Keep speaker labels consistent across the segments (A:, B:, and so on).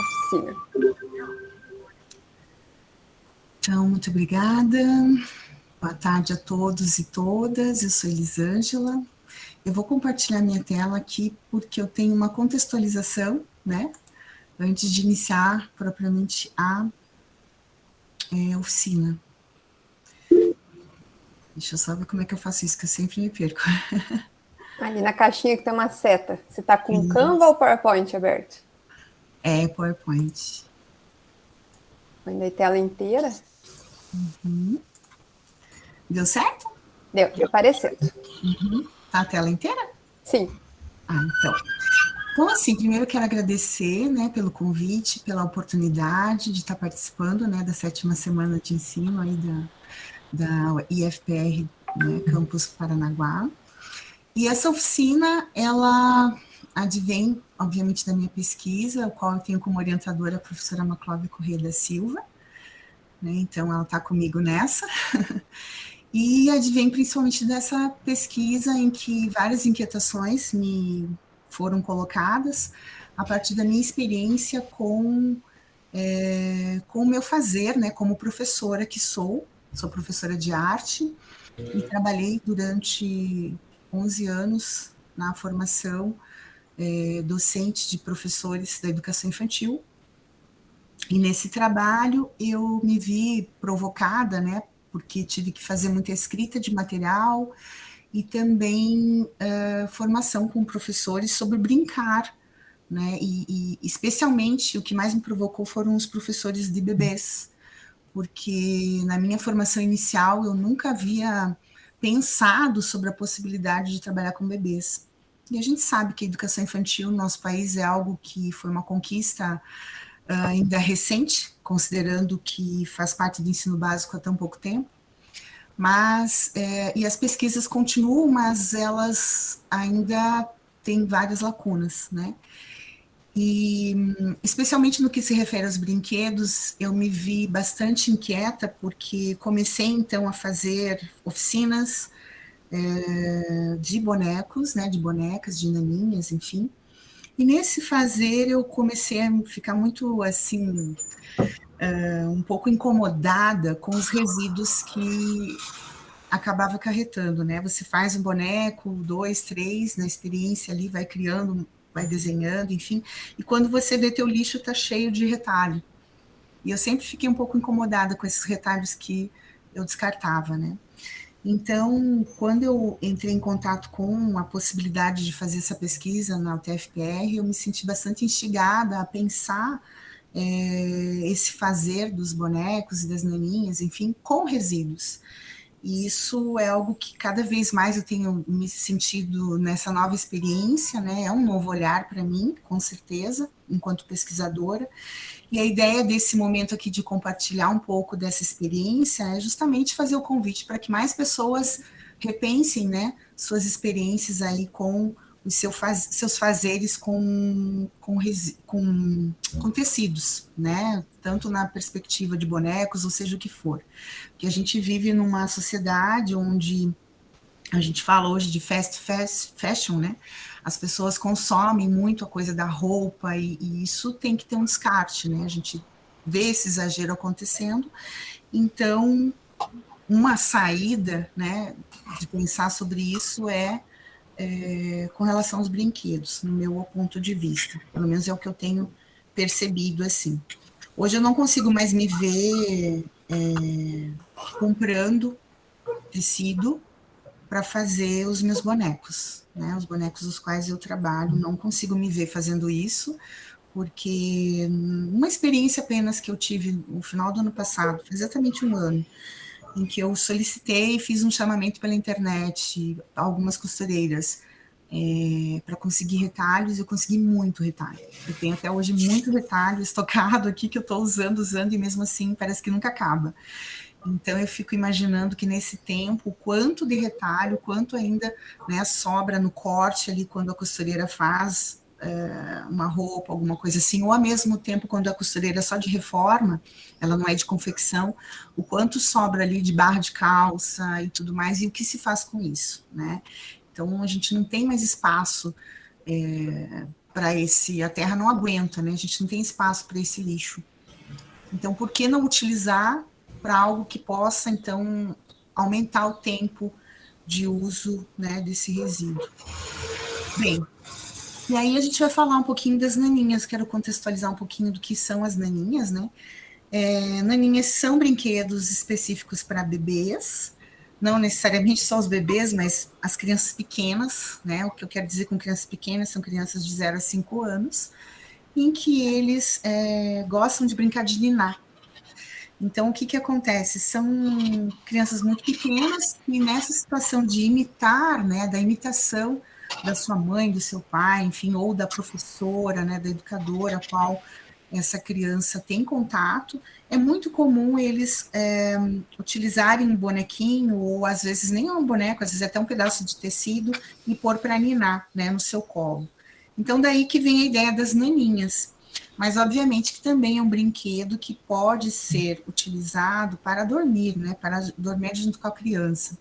A: oficina.
B: Então, muito obrigada. Boa tarde a todos e todas. Eu sou Elisângela. Eu vou compartilhar minha tela aqui porque eu tenho uma contextualização, né? Antes de iniciar propriamente a oficina. Deixa eu só ver como é que eu faço isso, que eu sempre me perco.
A: Ali na caixinha que tem uma seta. Você está com o Canva ou PowerPoint aberto?
B: É, PowerPoint.
A: Põe daí tela inteira.
B: Uhum. Deu certo?
A: Deu, tá aparecendo.
B: Tá a tela inteira?
A: Sim.
B: Então. Então, assim, primeiro eu quero agradecer, né, pelo convite, pela oportunidade de estar participando, né, da 7ª semana de ensino aí da IFPR, né, Campus Paranaguá. E essa oficina, ela advém, obviamente, da minha pesquisa, o qual eu tenho como orientadora a professora Maclóvia Corrêa da Silva, né, então ela está comigo nessa. E advém principalmente dessa pesquisa em que várias inquietações me foram colocadas a partir da minha experiência com o meu fazer, né, como professora que sou professora de arte e trabalhei durante 11 anos na formação docente de professores da educação infantil. E nesse trabalho eu me vi provocada, né, porque tive que fazer muita escrita de material e também formação com professores sobre brincar, né, e especialmente o que mais me provocou foram os professores de bebês, porque na minha formação inicial eu nunca havia pensado sobre a possibilidade de trabalhar com bebês. E a gente sabe que a educação infantil no nosso país é algo que foi uma conquista ainda recente, considerando que faz parte do ensino básico há tão pouco tempo, mas, e as pesquisas continuam, mas elas ainda têm várias lacunas, né? E, especialmente no que se refere aos brinquedos, eu me vi bastante inquieta, porque comecei, então, a fazer oficinas de bonecos, né, de bonecas, de naninhas, enfim. E nesse fazer eu comecei a ficar muito, assim, um pouco incomodada com os resíduos que acabava acarretando, né? Você faz um boneco, 2, 3, na experiência ali, vai criando, vai desenhando, enfim, e quando você vê teu lixo tá cheio de retalho. E eu sempre fiquei um pouco incomodada com esses retalhos que eu descartava, né? Então, quando eu entrei em contato com a possibilidade de fazer essa pesquisa na UTFPR, eu me senti bastante instigada a pensar esse fazer dos bonecos e das naninhas, enfim, com resíduos. E isso é algo que cada vez mais eu tenho me sentido nessa nova experiência, né? É um novo olhar para mim, com certeza, enquanto pesquisadora. E a ideia desse momento aqui de compartilhar um pouco dessa experiência é justamente fazer o convite para que mais pessoas repensem, né, suas experiências aí com os seus fazeres com tecidos, né, tanto na perspectiva de bonecos, ou seja o que for. Porque a gente vive numa sociedade onde a gente fala hoje de fast fashion, né? As pessoas consomem muito a coisa da roupa e isso tem que ter um descarte, né? A gente vê esse exagero acontecendo. Então, uma saída, né, de pensar sobre isso com relação aos brinquedos, no meu ponto de vista. Pelo menos é o que eu tenho percebido assim. Hoje eu não consigo mais me ver comprando tecido para fazer os meus bonecos, né? Os bonecos dos quais eu trabalho, não consigo me ver fazendo isso, porque uma experiência apenas que eu tive no final do ano passado, foi exatamente um ano, em que eu solicitei, fiz um chamamento pela internet, algumas costureiras, para conseguir retalhos, eu consegui muito retalho. Eu tenho até hoje muito retalho estocado aqui que eu estou usando, e mesmo assim parece que nunca acaba. Então eu fico imaginando que nesse tempo, quanto de retalho, quanto ainda, né, sobra no corte ali quando a costureira faz uma roupa, alguma coisa assim, ou ao mesmo tempo quando a costureira é só de reforma, ela não é de confecção, o quanto sobra ali de barra de calça e tudo mais, e o que se faz com isso, né? Então a gente não tem mais espaço a Terra não aguenta, né? A gente não tem espaço para esse lixo. Então, por que não utilizar para algo que possa, então, aumentar o tempo de uso, né, desse resíduo? Bem, e aí a gente vai falar um pouquinho das naninhas, quero contextualizar um pouquinho do que são as naninhas, né? Naninhas são brinquedos específicos para bebês, não necessariamente só os bebês, mas as crianças pequenas, né? O que eu quero dizer com crianças pequenas são crianças de 0 a 5 anos, em que eles gostam de brincar de ninar. Então, o que acontece? São crianças muito pequenas e nessa situação de imitar, né, da imitação da sua mãe, do seu pai, enfim, ou da professora, né, da educadora, a qual essa criança tem contato, é muito comum eles utilizarem um bonequinho, ou às vezes nem um boneco, às vezes até um pedaço de tecido, e pôr para ninar, né, no seu colo. Então, daí que vem a ideia das naninhas. Mas, obviamente, que também é um brinquedo que pode ser utilizado para dormir, né, para dormir junto com a criança.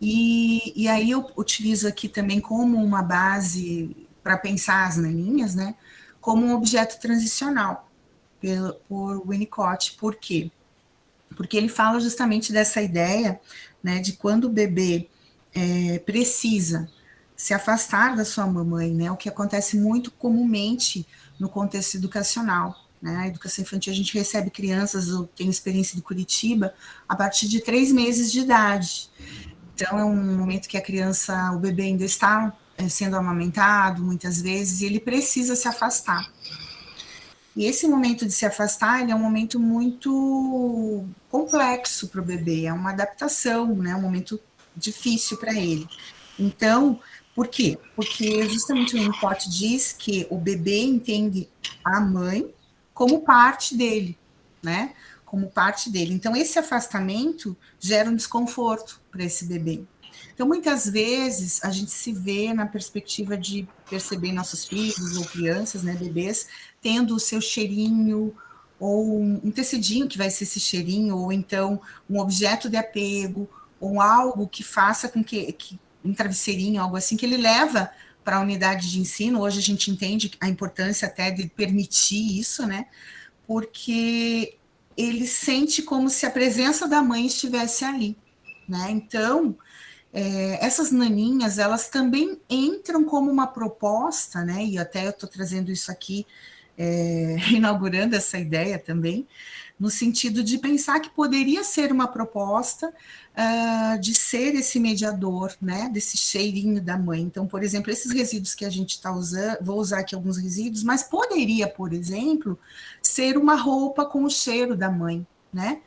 B: E aí eu utilizo aqui também como uma base para pensar as naninhas, né, como um objeto transicional, por Winnicott. Por quê? Porque ele fala justamente dessa ideia, né, de quando o bebê precisa se afastar da sua mamãe, né, o que acontece muito comumente no contexto educacional. Né, a educação infantil, a gente recebe crianças, eu tenho experiência de Curitiba, a partir de 3 meses de idade. Então, é um momento que a criança, o bebê ainda está sendo amamentado, muitas vezes, e ele precisa se afastar. E esse momento de se afastar, ele é um momento muito complexo para o bebê, é uma adaptação, né, um momento difícil para ele. Então, por quê? Porque justamente o Winnicott diz que o bebê entende a mãe como parte dele, né? Como parte dele. Então, esse afastamento gera um desconforto para esse bebê. Então, muitas vezes, a gente se vê na perspectiva de perceber nossos filhos ou crianças, né, bebês, tendo o seu cheirinho, ou um tecidinho que vai ser esse cheirinho, ou então um objeto de apego, ou algo que faça com que um travesseirinho, algo assim, que ele leva para a unidade de ensino. Hoje a gente entende a importância até de permitir isso, né? Porque ele sente como se a presença da mãe estivesse ali, né? Então, essas naninhas, elas também entram como uma proposta, né? E até eu estou trazendo isso aqui, inaugurando essa ideia também, no sentido de pensar que poderia ser uma proposta de ser esse mediador, né, desse cheirinho da mãe. Então, por exemplo, esses resíduos que a gente está usando, vou usar aqui alguns resíduos, mas poderia, por exemplo, ser uma roupa com o cheiro da mãe, né?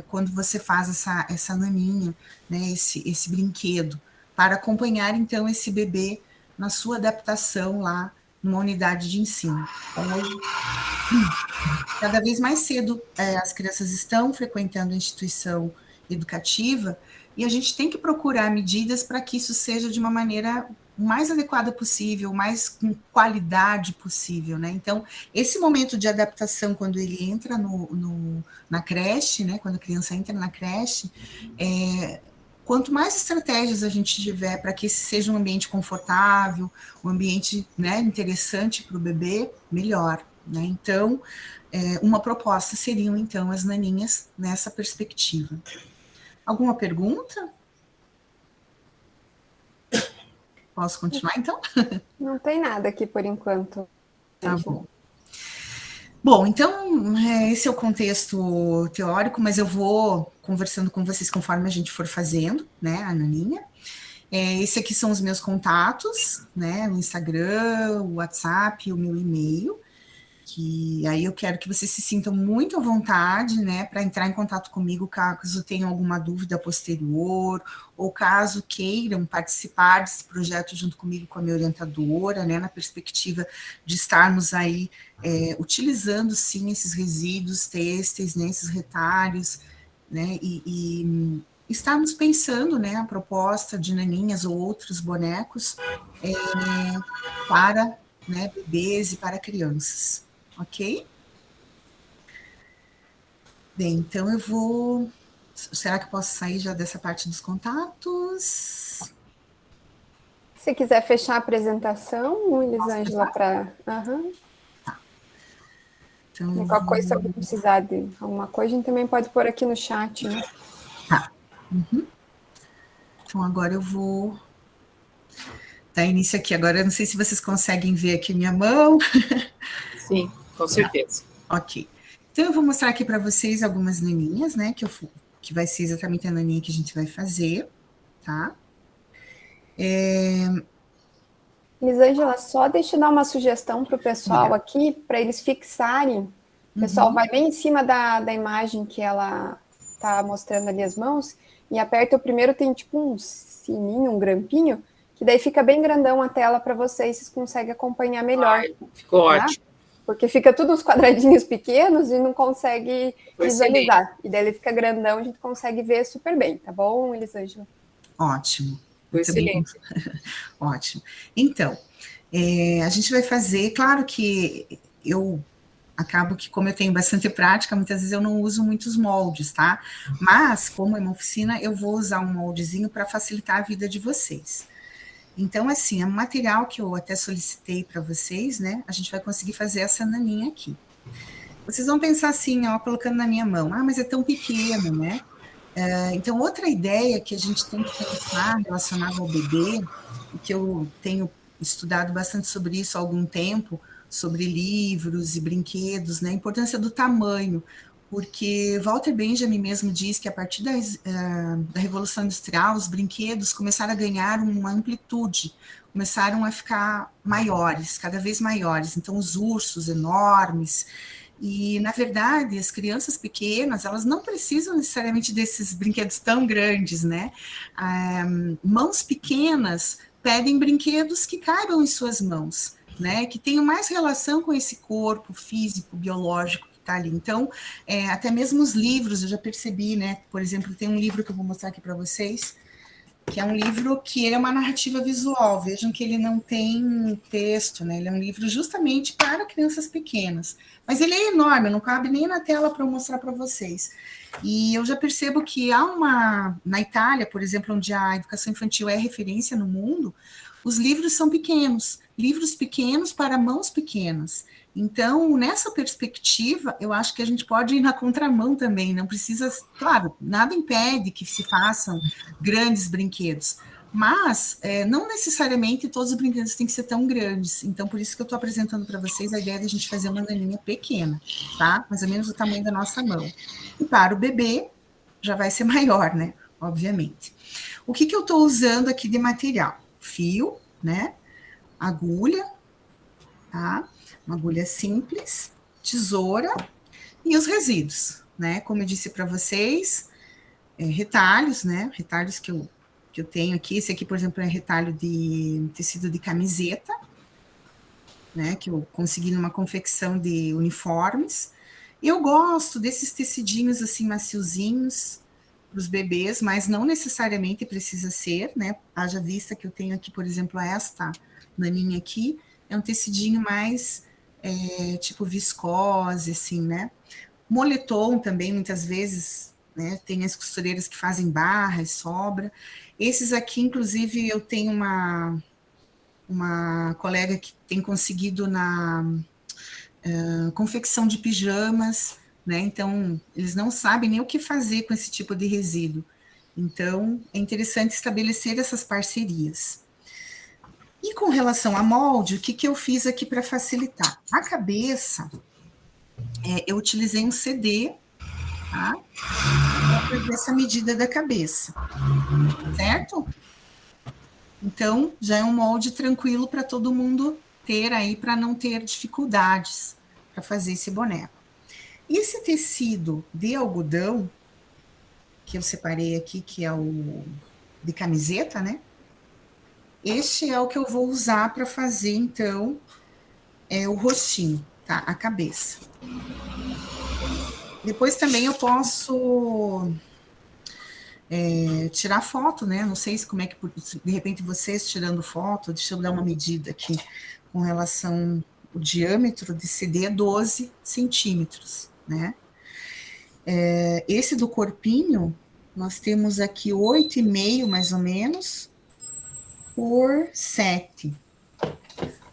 B: Quando você faz essa naninha, né, esse brinquedo, para acompanhar, então, esse bebê na sua adaptação lá numa unidade de ensino. Então, hoje, cada vez mais cedo, as crianças estão frequentando a instituição educativa e a gente tem que procurar medidas para que isso seja de uma maneira mais adequada possível, mais com qualidade possível, né? Então, esse momento de adaptação, quando ele entra na creche, né? Quando a criança entra na creche, quanto mais estratégias a gente tiver para que esse seja um ambiente confortável, um ambiente, né, interessante para o bebê, melhor, né? Então, uma proposta seriam, então, as naninhas nessa perspectiva. Alguma pergunta? Posso continuar, então?
A: Não tem nada aqui por enquanto.
B: Tá bom. Bom, então, esse é o contexto teórico, mas eu vou conversando com vocês conforme a gente for fazendo, né, a naninha. Esse aqui são os meus contatos, né, o Instagram, o WhatsApp, o meu e-mail, que aí eu quero que vocês se sintam muito à vontade, né, para entrar em contato comigo caso tenham alguma dúvida posterior, ou caso queiram participar desse projeto junto comigo, com a minha orientadora, né, na perspectiva de estarmos aí utilizando, sim, esses resíduos têxteis, né, esses retalhos, né, e estarmos pensando, né, a proposta de naninhas ou outros bonecos para, né, bebês e para crianças. Ok? Bem, então eu vou... Será que eu posso sair já dessa parte dos contatos?
A: Se quiser fechar a apresentação, Elisângela, para... Uhum.
B: Então,
A: Qualquer coisa, se alguém precisar de alguma coisa, a gente também pode pôr aqui no chat, né?
B: Tá. Uhum. Então, agora eu vou dar início aqui. Agora, eu não sei se vocês conseguem ver aqui minha mão.
C: Sim, com certeza.
B: Ok. Então, eu vou mostrar aqui para vocês algumas naninhas, né? Que vai ser exatamente a naninha que a gente vai fazer, tá?
A: Elisângela, só deixa eu dar uma sugestão para o pessoal aqui, para eles fixarem. O pessoal vai bem em cima da imagem que ela está mostrando ali as mãos e aperta o primeiro, tem tipo um sininho, um grampinho, que daí fica bem grandão a tela para vocês conseguem acompanhar melhor.
C: Ai, ficou
A: tá?
C: ótimo.
A: Porque fica tudo uns quadradinhos pequenos e não consegue visualizar. E daí ele fica grandão, a gente consegue ver super bem, tá bom, Elisângela?
B: Ótimo.
C: Foi excelente.
B: Ótimo. Então, a gente vai fazer, claro que eu acabo que, como eu tenho bastante prática, muitas vezes eu não uso muitos moldes, tá? Mas, como é uma oficina, eu vou usar um moldezinho para facilitar a vida de vocês. Então, assim, é um material que eu até solicitei para vocês, né? A gente vai conseguir fazer essa naninha aqui. Vocês vão pensar assim, ó, colocando na minha mão, mas é tão pequeno, né? Então, outra ideia que a gente tem que pensar relacionada ao bebê, e que eu tenho estudado bastante sobre isso há algum tempo, sobre livros e brinquedos, né? A importância do tamanho, porque Walter Benjamin mesmo diz que a partir da Revolução Industrial, os brinquedos começaram a ganhar uma amplitude, começaram a ficar maiores, cada vez maiores. Então, os ursos enormes. E, na verdade, as crianças pequenas, elas não precisam necessariamente desses brinquedos tão grandes, né? Mãos pequenas pedem brinquedos que caibam em suas mãos, né? Que tenham mais relação com esse corpo físico, biológico que está ali. Então, até mesmo os livros, eu já percebi, né? Por exemplo, tem um livro que eu vou mostrar aqui para vocês, que é um livro que ele é uma narrativa visual. Vejam que ele não tem texto, né? Ele é um livro justamente para crianças pequenas. Mas ele é enorme, não cabe nem na tela para eu mostrar para vocês. E eu já percebo que na Itália, por exemplo, onde a educação infantil é referência no mundo, os livros são pequenos, livros pequenos para mãos pequenas. Então, nessa perspectiva, eu acho que a gente pode ir na contramão também, não precisa, claro, nada impede que se façam grandes brinquedos, mas não necessariamente todos os brinquedos têm que ser tão grandes, então por isso que eu estou apresentando para vocês a ideia de a gente fazer uma naninha pequena, tá? Mais ou menos o tamanho da nossa mão. E para o bebê, já vai ser maior, né? Obviamente. O que eu estou usando aqui de material? Fio, né? Agulha, tá? Uma agulha simples, tesoura e os resíduos, né? Como eu disse para vocês, retalhos, né? Retalhos que eu tenho aqui. Esse aqui, por exemplo, é retalho de tecido de camiseta, né? Que eu consegui numa confecção de uniformes. Eu gosto desses tecidinhos assim maciozinhos para os bebês, mas não necessariamente precisa ser, né? Haja vista que eu tenho aqui, por exemplo, esta naninha aqui, é um tecidinho mais tipo viscose, assim, né? Moletom também, muitas vezes, né? Tem as costureiras que fazem barra e sobra. Esses aqui, inclusive, eu tenho uma colega que tem conseguido na confecção de pijamas, né? Então, eles não sabem nem o que fazer com esse tipo de resíduo. Então, é interessante estabelecer essas parcerias. E com relação a molde, o que eu fiz aqui para facilitar? A cabeça, eu utilizei um CD, tá? Para fazer essa medida da cabeça, certo? Então, já é um molde tranquilo para todo mundo ter aí, para não ter dificuldades para fazer esse boneco. E esse tecido de algodão, que eu separei aqui, que é o de camiseta, né? Este é o que eu vou usar para fazer, então, o rostinho, tá? A cabeça. Depois também eu posso tirar foto, né? Não sei como é que, de repente, vocês tirando foto, deixa eu dar uma medida aqui com relação ao diâmetro de CD é 12 centímetros, né? Esse do corpinho, nós temos aqui 8,5, mais ou menos, por 7.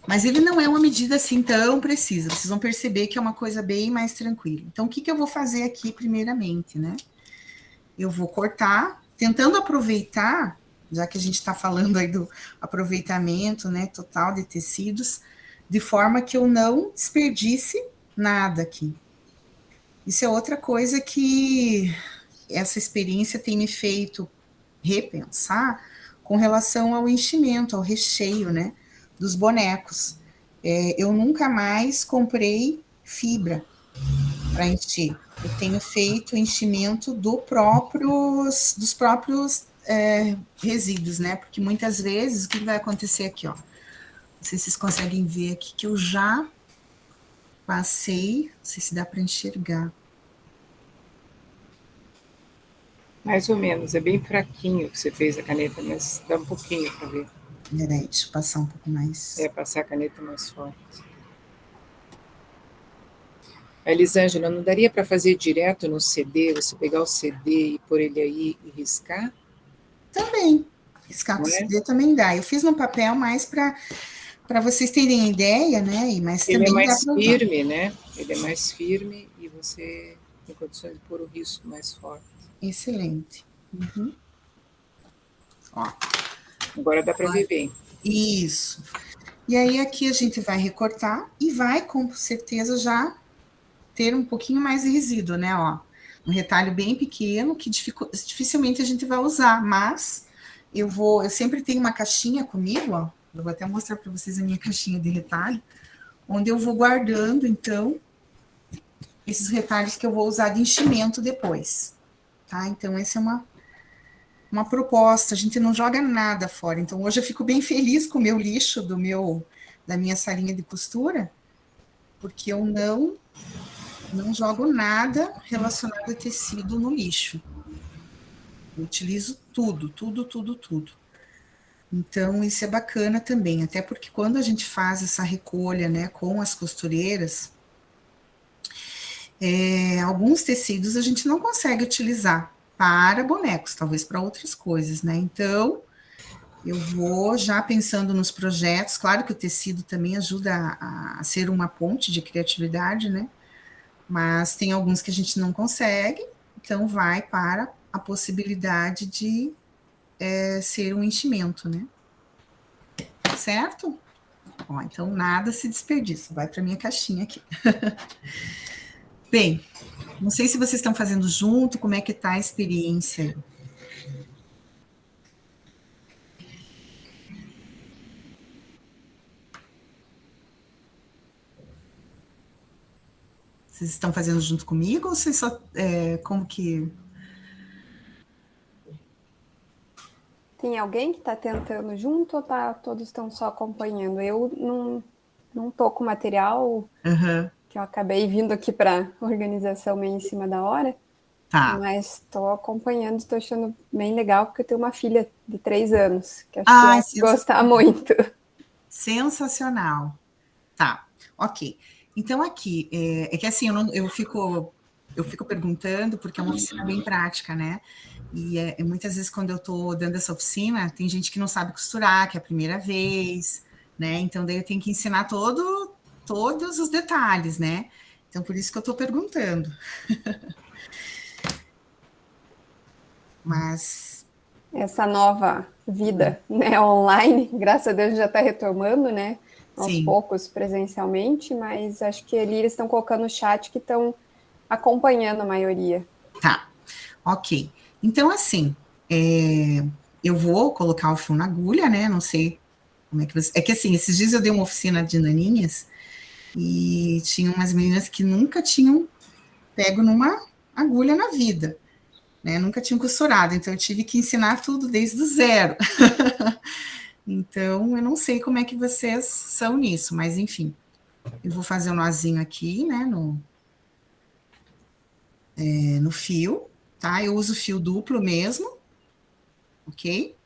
B: Mas ele não é uma medida assim tão precisa. Vocês vão perceber que é uma coisa bem mais tranquila. Então, o que, que eu vou fazer aqui primeiramente, né? Eu vou cortar, tentando aproveitar, já que a gente está falando aí do aproveitamento, né, total de tecidos, de forma que eu não desperdice nada aqui. Isso é outra coisa que essa experiência tem me feito repensar com relação ao enchimento, ao recheio, né, dos bonecos. Eu nunca mais comprei fibra para encher. Eu tenho feito enchimento dos próprios resíduos, né? Porque muitas vezes o que vai acontecer aqui, ó? Não sei se vocês conseguem ver aqui que eu já passei, não sei se dá para enxergar.
C: Mais ou menos, é bem fraquinho que você fez a caneta, mas dá um pouquinho para ver.
B: Peraí, deixa eu passar um pouco mais.
C: Passar a caneta mais forte. Elisângela, não daria para fazer direto no CD, você pegar o CD e pôr ele aí e riscar?
B: Também. Riscar com o CD também dá. Eu fiz no papel mais para vocês terem ideia, né? Mas
C: ele
B: também
C: é mais firme, né? Ele é mais firme e você tem condições de pôr o risco mais forte.
B: Excelente. Uhum. Ó.
C: Agora dá para ver bem.
B: Isso. E aí aqui a gente vai recortar e vai com certeza já ter um pouquinho mais de resíduo, né? Ó, um retalho bem pequeno que dificilmente a gente vai usar, mas eu sempre tenho uma caixinha comigo, ó. Eu vou até mostrar para vocês a minha caixinha de retalho, onde eu vou guardando então esses retalhos que eu vou usar de enchimento depois, tá? Então essa é uma proposta, a gente não joga nada fora. Então, hoje eu fico bem feliz com o meu lixo da minha salinha de costura, porque eu não jogo nada relacionado a tecido no lixo. Eu utilizo tudo. Então, isso é bacana também, até porque quando a gente faz essa recolha, né, com as costureiras, alguns tecidos a gente não consegue utilizar para bonecos, talvez para outras coisas, né? Então, eu vou já pensando nos projetos, claro que o tecido também ajuda a ser uma ponte de criatividade, né? Mas tem alguns que a gente não consegue, então vai para a possibilidade de ser um enchimento, né? Certo? Ó, então nada se desperdiça, vai para minha caixinha aqui. Bem, não sei se vocês estão fazendo junto, como é que tá a experiência? Vocês estão fazendo junto comigo ou vocês só como que...
A: Tem alguém que está tentando junto ou todos estão só acompanhando? Eu não tô com material que eu acabei vindo aqui para organização meio em cima da hora. Tá. Mas estou acompanhando, estou achando bem legal, porque eu tenho uma filha de 3 anos, que acho que vai gostar muito.
B: Sensacional. Tá, ok. Então, aqui, é que assim, eu fico perguntando, porque é uma oficina bem prática, né? E muitas vezes, quando eu estou dando essa oficina, tem gente que não sabe costurar, que é a primeira vez, né? Então, daí eu tenho que ensinar todos os detalhes, né? Então, por isso que eu estou perguntando. Mas...
A: essa nova vida, né, online, graças a Deus já está retomando, né? Aos poucos presencialmente, mas acho que ali eles estão colocando no chat que estão acompanhando a maioria.
B: Tá, ok. Então, assim, eu vou colocar o fio na agulha, né? Não sei como é que você... É que, assim, esses dias eu dei uma oficina de naninhas e tinha umas meninas que nunca tinham pego numa agulha na vida, né? Nunca tinham costurado, então eu tive que ensinar tudo desde o zero. Então, eu não sei como é que vocês são nisso, mas, enfim. Eu vou fazer um nozinho aqui, né, no fio, tá? Eu uso fio duplo mesmo, ok?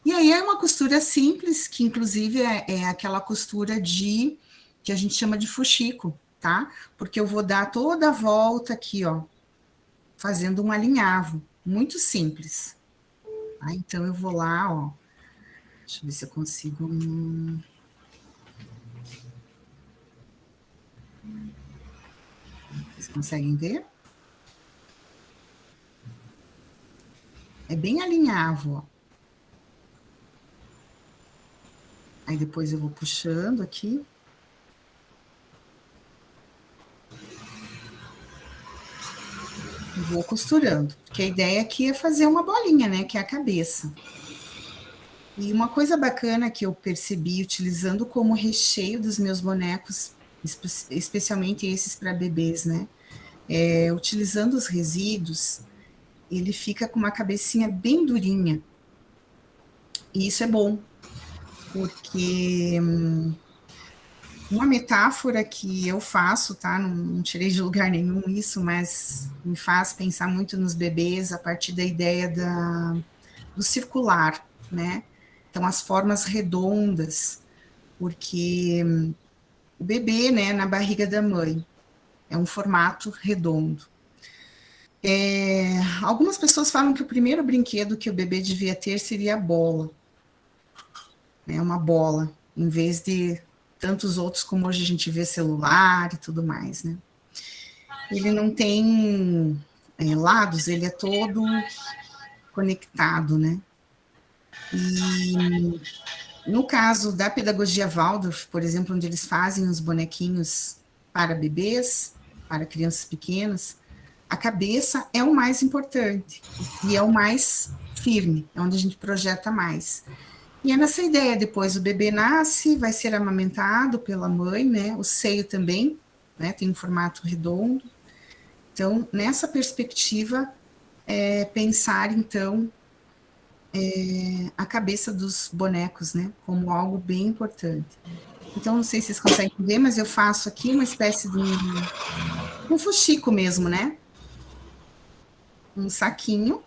B: E aí é uma costura simples, que inclusive é aquela costura que a gente chama de fuxico, tá? Porque eu vou dar toda a volta aqui, ó, fazendo um alinhavo, muito simples. Tá? Então, eu vou lá, ó, Deixa eu ver se eu consigo... Vocês conseguem ver? É bem alinhavo, ó. Aí depois eu vou puxando aqui. E vou costurando. Porque a ideia aqui é fazer uma bolinha, né? Que é a cabeça. E uma coisa bacana que eu percebi utilizando como recheio dos meus bonecos, especialmente esses para bebês, né? Utilizando os resíduos, ele fica com uma cabecinha bem durinha. E isso é bom, porque uma metáfora que eu faço, tá? Não tirei de lugar nenhum isso, mas me faz pensar muito nos bebês a partir da ideia do circular, né? Então, as formas redondas, porque o bebê, né, na barriga da mãe, é um formato redondo. Algumas pessoas falam que o primeiro brinquedo que o bebê devia ter seria a bola, né, uma bola, em vez de tantos outros como hoje a gente vê celular e tudo mais, né. Ele não tem lados, ele é todo conectado, né. E no caso da pedagogia Waldorf, por exemplo, onde eles fazem os bonequinhos para bebês, para crianças pequenas, a cabeça é o mais importante e é o mais firme, é onde a gente projeta mais. E é nessa ideia, depois o bebê nasce, vai ser amamentado pela mãe, né? O seio também, né? Tem um formato redondo. Então, nessa perspectiva, pensar, então, a cabeça dos bonecos, né? Como algo bem importante. Então, não sei se vocês conseguem ver, mas eu faço aqui uma espécie de um fuxico mesmo, né? Um saquinho.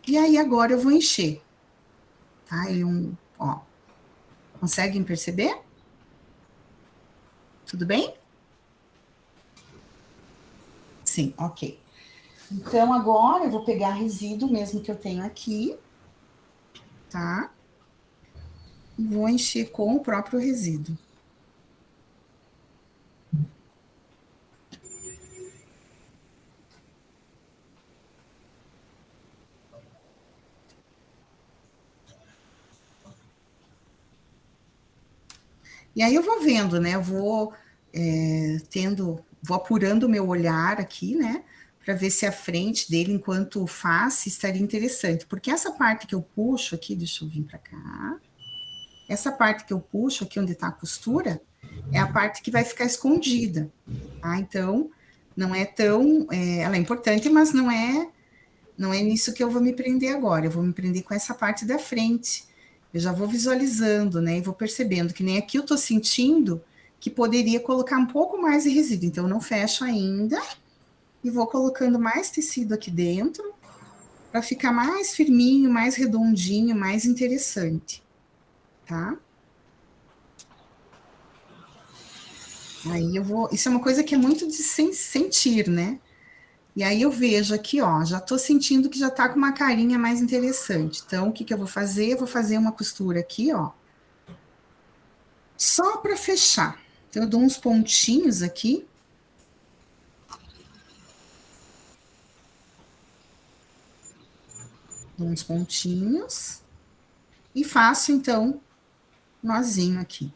B: E aí, agora eu vou encher. Tá? Ó. Conseguem perceber? Tudo bem? Sim, ok. Então, agora eu vou pegar resíduo mesmo que eu tenho aqui, tá? E vou encher com o próprio resíduo. E aí eu vou vendo, né? Eu vou vou apurando o meu olhar aqui, né? Para ver se a frente dele, enquanto face, estaria interessante. Porque essa parte que eu puxo aqui, deixa eu vir para cá. Essa parte que eu puxo aqui, onde está a costura, é a parte que vai ficar escondida. Tá? Então, não é tão... ela é importante, mas não é nisso que eu vou me prender agora. Eu vou me prender com essa parte da frente. Eu já vou visualizando, né? E vou percebendo que nem aqui eu estou sentindo que poderia colocar um pouco mais de resíduo. Então, eu não fecho ainda e vou colocando mais tecido aqui dentro para ficar mais firminho, mais redondinho, mais interessante, tá? Aí eu vou... Isso é uma coisa que é muito de sentir, né? E aí eu vejo aqui, ó, já tô sentindo que já tá com uma carinha mais interessante. Então, o que que eu vou fazer? Eu vou fazer uma costura aqui, ó, só para fechar. Então, eu dou uns pontinhos aqui. Dou uns pontinhos. E faço, então, nozinho aqui,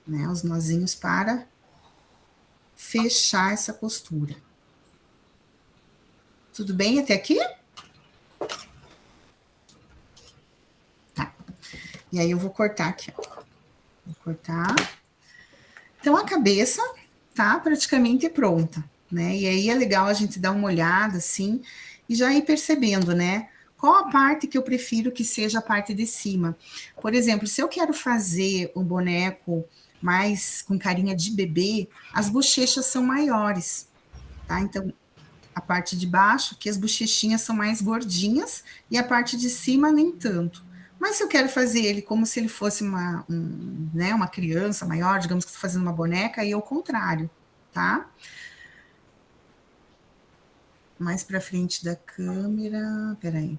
B: né? Os nozinhos para fechar essa costura. Tudo bem até aqui? Tá. E aí eu vou cortar aqui, ó. Vou cortar. Então, a cabeça tá praticamente pronta, né? E aí é legal a gente dar uma olhada, assim, e já ir percebendo, né? Qual a parte que eu prefiro que seja a parte de cima? Por exemplo, se eu quero fazer um boneco mais com carinha de bebê, as bochechas são maiores, tá? Então, a parte de baixo, que as bochechinhas são mais gordinhas, e a parte de cima nem tanto. Mas se eu quero fazer ele como se ele fosse né, uma criança maior, digamos que estou fazendo uma boneca, aí é o contrário, tá? mais para frente da câmera. Peraí.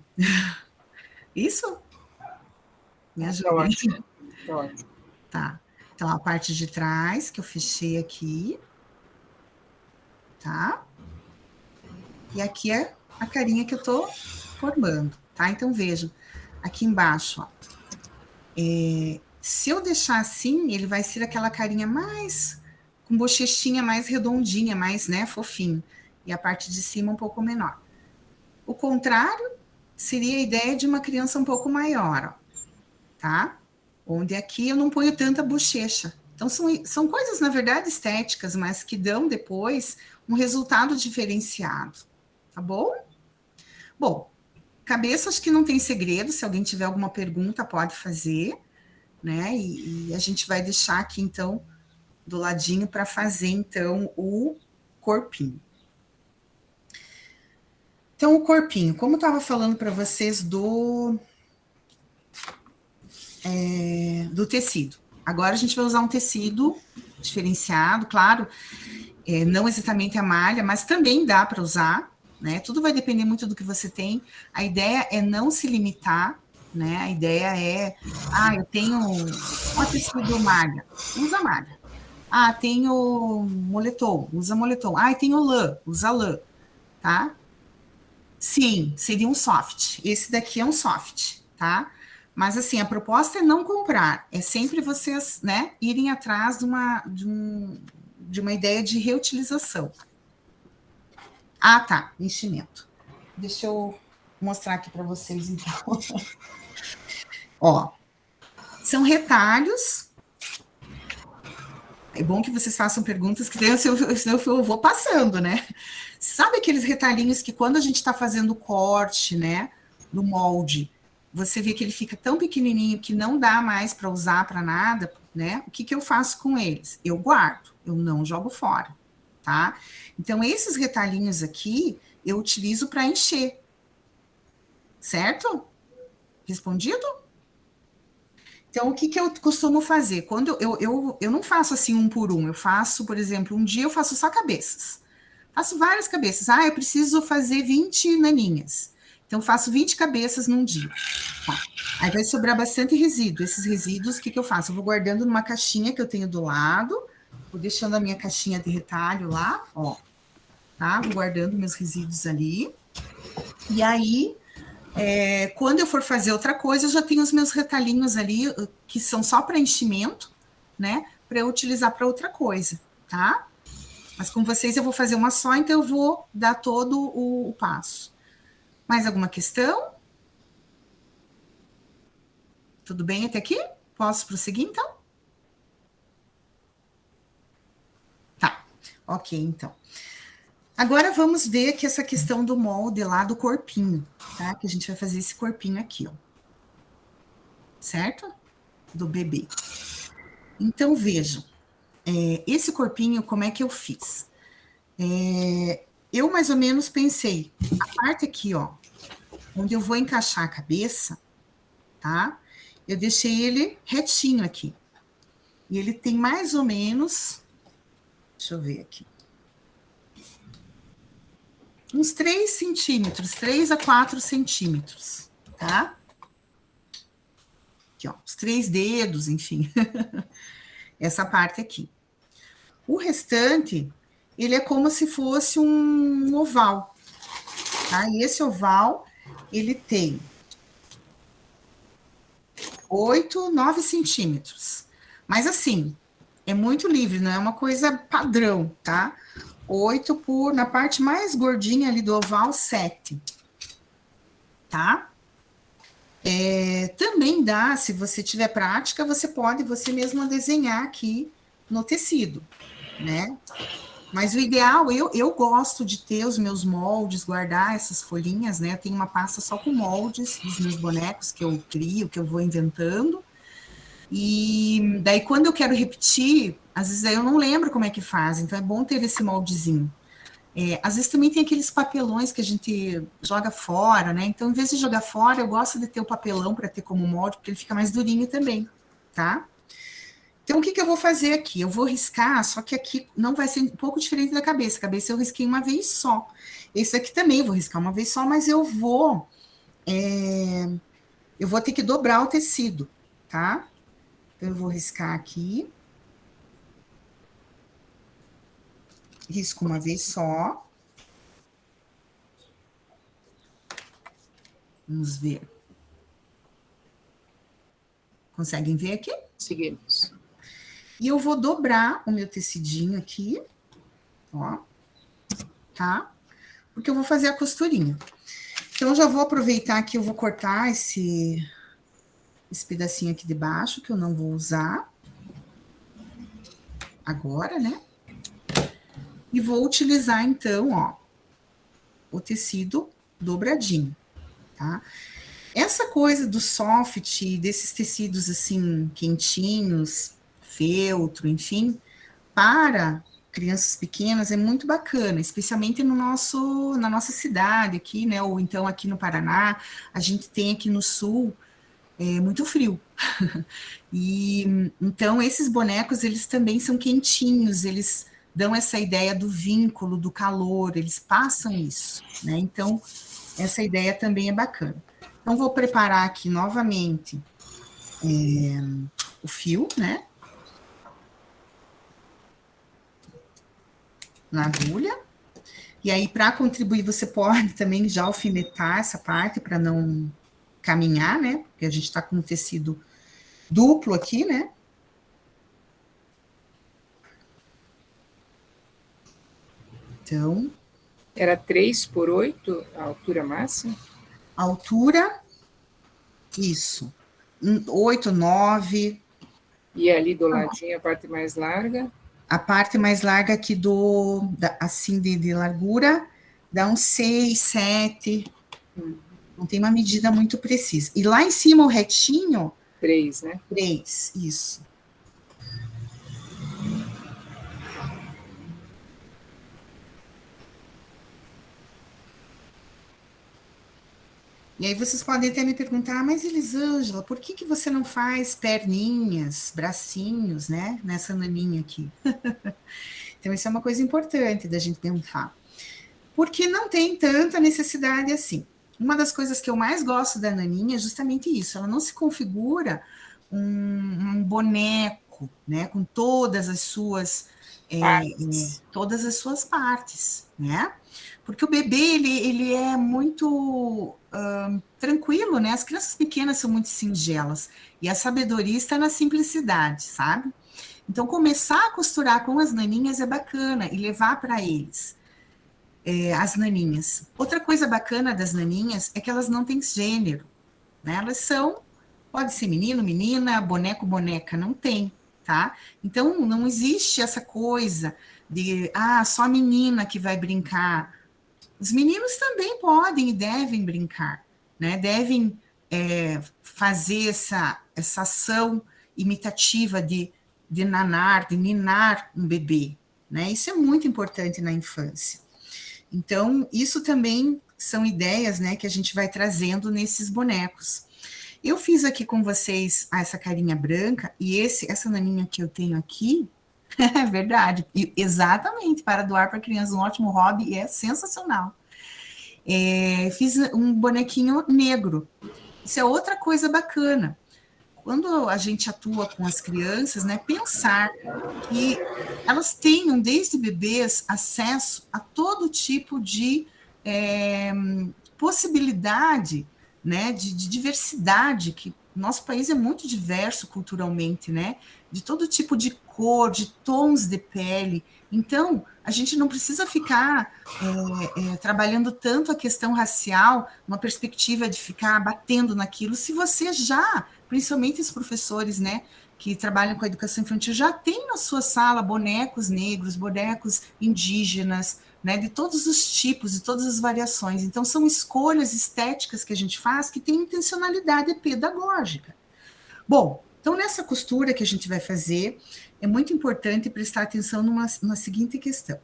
B: Isso? Me ajuda.
C: Tá ótimo. Tá ótimo.
B: Tá. Então, a parte de trás, que eu fechei aqui. Tá? E aqui é a carinha que eu tô formando, tá? Então, vejam, aqui embaixo, ó. Se eu deixar assim, ele vai ser aquela carinha mais, com bochechinha mais redondinha, mais, né, fofinho. E a parte de cima um pouco menor. O contrário seria a ideia de uma criança um pouco maior, ó, tá? Onde aqui eu não ponho tanta bochecha. Então, são coisas, na verdade, estéticas, mas que dão depois um resultado diferenciado, tá bom? Bom, cabeça acho que não tem segredo, se alguém tiver alguma pergunta pode fazer, né? E a gente vai deixar aqui, então, do ladinho para fazer, então, o corpinho. Então, o corpinho, como eu estava falando para vocês do tecido. Agora a gente vai usar um tecido diferenciado, claro, não exatamente a malha, mas também dá para usar, né? Tudo vai depender muito do que você tem. A ideia é não se limitar, né? A ideia é, eu tenho um tecido malha, usa malha. Tenho moletom, usa moletom. Tenho lã, usa lã, tá? Sim, seria um soft. Esse daqui é um soft, tá? Mas, assim, a proposta é não comprar. É sempre vocês, né, irem atrás de uma ideia de reutilização. Tá. Enchimento. Deixa eu mostrar aqui para vocês, então. Ó, são retalhos. É bom que vocês façam perguntas, que senão eu vou passando, né? Sabe aqueles retalhinhos que quando a gente está fazendo o corte, né, no molde, você vê que ele fica tão pequenininho que não dá mais para usar para nada, né? O que eu faço com eles? Eu guardo, eu não jogo fora, tá? Então, esses retalhinhos aqui, eu utilizo para encher. Certo? Respondido? Então, o que eu costumo fazer? Quando eu não faço assim um por um, eu faço, por exemplo, um dia eu faço só cabeças. Faço várias cabeças. Eu preciso fazer 20 naninhas. Então, faço 20 cabeças num dia. Tá. Aí vai sobrar bastante resíduo. Esses resíduos, o que eu faço? Eu vou guardando numa caixinha que eu tenho do lado, vou deixando a minha caixinha de retalho lá, ó. Tá? Vou guardando meus resíduos ali. E aí, quando eu for fazer outra coisa, eu já tenho os meus retalhinhos ali, que são só para enchimento, né? Para eu utilizar para outra coisa, tá? Mas com vocês eu vou fazer uma só, então eu vou dar todo o passo. Mais alguma questão? Tudo bem até aqui? Posso prosseguir, então? Tá, ok, então. Agora vamos ver aqui essa questão do molde lá do corpinho, tá? Que a gente vai fazer esse corpinho aqui, ó. Certo? Do bebê. Então, vejam. Esse corpinho, como é que eu fiz? Eu mais ou menos pensei, a parte aqui, ó, onde eu vou encaixar a cabeça, tá? Eu deixei ele retinho aqui. E ele tem mais ou menos, deixa eu ver aqui, uns 3 centímetros, 3 a 4 centímetros, tá? Aqui, ó, os 3 dedos, enfim. Essa parte aqui. O restante, ele é como se fosse um oval, tá? E esse oval, ele tem 8, 9 centímetros. Mas assim, é muito livre, não é uma coisa padrão, tá? 8 por, na parte mais gordinha ali do oval, 7. Tá? Também dá, se você tiver prática, você pode você mesma desenhar aqui no tecido, né? Mas o ideal, eu gosto de ter os meus moldes, guardar essas folhinhas, né? Eu tenho uma pasta só com moldes dos meus bonecos que eu crio, que eu vou inventando. E daí, quando eu quero repetir, às vezes eu não lembro como é que faz, então é bom ter esse moldezinho. Às vezes também tem aqueles papelões que a gente joga fora, né? Então, em vez de jogar fora, eu gosto de ter o papelão para ter como molde, porque ele fica mais durinho também, tá? Então, o que eu vou fazer aqui? Eu vou riscar, só que aqui não vai ser um pouco diferente da cabeça. A cabeça eu risquei uma vez só. Esse aqui também eu vou riscar uma vez só, mas eu vou ter que dobrar o tecido, tá? Então, eu vou riscar aqui. Risco uma vez só. Vamos ver. Conseguem ver aqui?
C: Seguimos.
B: E eu vou dobrar o meu tecidinho aqui, ó, tá? Porque eu vou fazer a costurinha. Então, eu já vou aproveitar que eu vou cortar esse pedacinho aqui de baixo, que eu não vou usar agora, né? E vou utilizar, então, ó, o tecido dobradinho, tá? Essa coisa do soft, desses tecidos, assim, quentinhos, feltro, enfim, para crianças pequenas é muito bacana, especialmente na nossa cidade aqui, né? Ou então aqui no Paraná, a gente tem aqui no sul muito frio. E então esses bonecos, eles também são quentinhos, eles dão essa ideia do vínculo, do calor, eles passam isso, né? Então, essa ideia também é bacana. Então, vou preparar aqui novamente o fio, né? Na agulha. E aí, para contribuir, você pode também já alfinetar essa parte para não caminhar, né? Porque a gente está com um tecido duplo aqui, né? Então.
C: Era 3 por 8 a altura máxima?
B: A altura, isso. 8, 9.
C: E ali do ladinho, a parte mais larga?
B: A parte mais larga aqui assim, de largura, dá uns 6, 7. Não tem uma medida muito precisa. E lá em cima, o retinho...
C: 3, né?
B: 3, isso. E aí vocês podem até me perguntar, mas Elisângela, por que você não faz perninhas, bracinhos, né, nessa naninha aqui? Então, isso é uma coisa importante da gente pensar. Porque não tem tanta necessidade assim. Uma das coisas que eu mais gosto da naninha é justamente isso, ela não se configura um boneco, né, com todas as suas partes, né? Porque o bebê, ele é muito tranquilo, né? As crianças pequenas são muito singelas, e a sabedoria está na simplicidade, sabe? Então, começar a costurar com as naninhas é bacana, e levar para eles as naninhas. Outra coisa bacana das naninhas é que elas não têm gênero, né? Elas pode ser menino, menina, boneco, boneca, não tem, tá? Então, não existe essa coisa de, só a menina que vai brincar. Os meninos também podem e devem brincar, né? Devem fazer essa ação imitativa de nanar, de ninar um bebê, né? Isso é muito importante na infância. Então, isso também são ideias, né, que a gente vai trazendo nesses bonecos. Eu fiz aqui com vocês essa carinha branca, e essa naninha que eu tenho aqui, é verdade, exatamente, para doar para crianças, um ótimo hobby, é sensacional. Fiz um bonequinho negro. Isso é outra coisa bacana. Quando a gente atua com as crianças, né, pensar que elas tenham, desde bebês, acesso a todo tipo de possibilidade, né, de diversidade, que nosso país é muito diverso culturalmente, né, de todo tipo de cor, de tons de pele. Então, a gente não precisa ficar trabalhando tanto a questão racial, uma perspectiva de ficar batendo naquilo, se você já, principalmente os professores, né, que trabalham com a educação infantil, já tem na sua sala bonecos negros, bonecos indígenas, né, de todos os tipos, de todas as variações. Então, são escolhas estéticas que a gente faz que têm intencionalidade pedagógica. Bom, então, nessa costura que a gente vai fazer, é muito importante prestar atenção numa seguinte questão.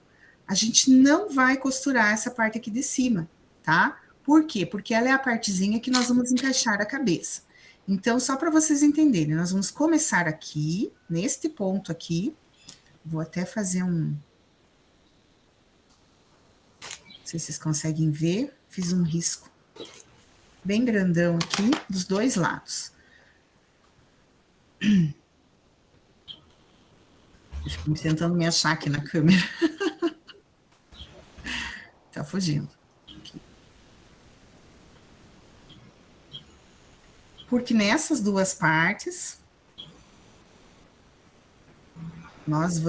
B: A gente não vai costurar essa parte aqui de cima, tá? Por quê? Porque ela é a partezinha que nós vamos encaixar a cabeça. Então, só para vocês entenderem, nós vamos começar aqui, neste ponto aqui. Vou até fazer um... Não sei se vocês conseguem ver. Fiz um risco bem grandão aqui, dos dois lados. Estou tentando me achar aqui na câmera. Tá fugindo. Aqui. Porque nessas duas partes, nós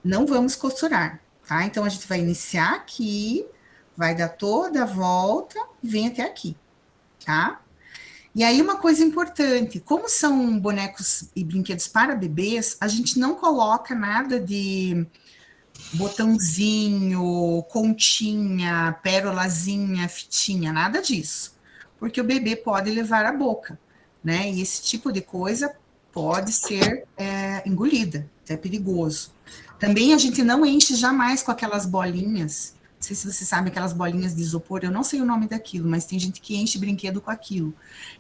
B: não vamos costurar, tá? Então, a gente vai iniciar aqui, vai dar toda a volta e vem até aqui, tá? E aí, uma coisa importante, como são bonecos e brinquedos para bebês, a gente não coloca nada de botãozinho, continha, pérolazinha, fitinha, nada disso. Porque o bebê pode levar à boca, né? E esse tipo de coisa pode ser engolida, é perigoso. Também a gente não enche jamais com aquelas bolinhas, não sei se você sabe, aquelas bolinhas de isopor, eu não sei o nome daquilo, mas tem gente que enche brinquedo com aquilo.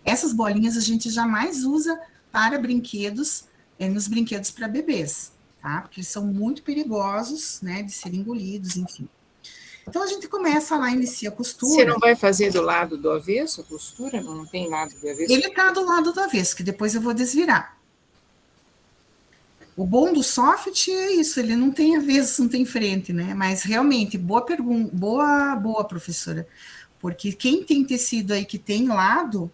B: Essas bolinhas a gente jamais usa para brinquedos, nos brinquedos para bebês, tá? Porque eles são muito perigosos, né, de serem engolidos, enfim. Então, a gente começa lá, inicia a costura.
C: Você não vai fazer do lado do avesso a costura? Não tem lado do avesso?
B: Ele está do lado do avesso, que depois eu vou desvirar. O bom do soft é isso, ele não tem avesso, não tem frente, né? Mas, realmente, boa pergunta, boa, professora. Porque quem tem tecido aí que tem lado,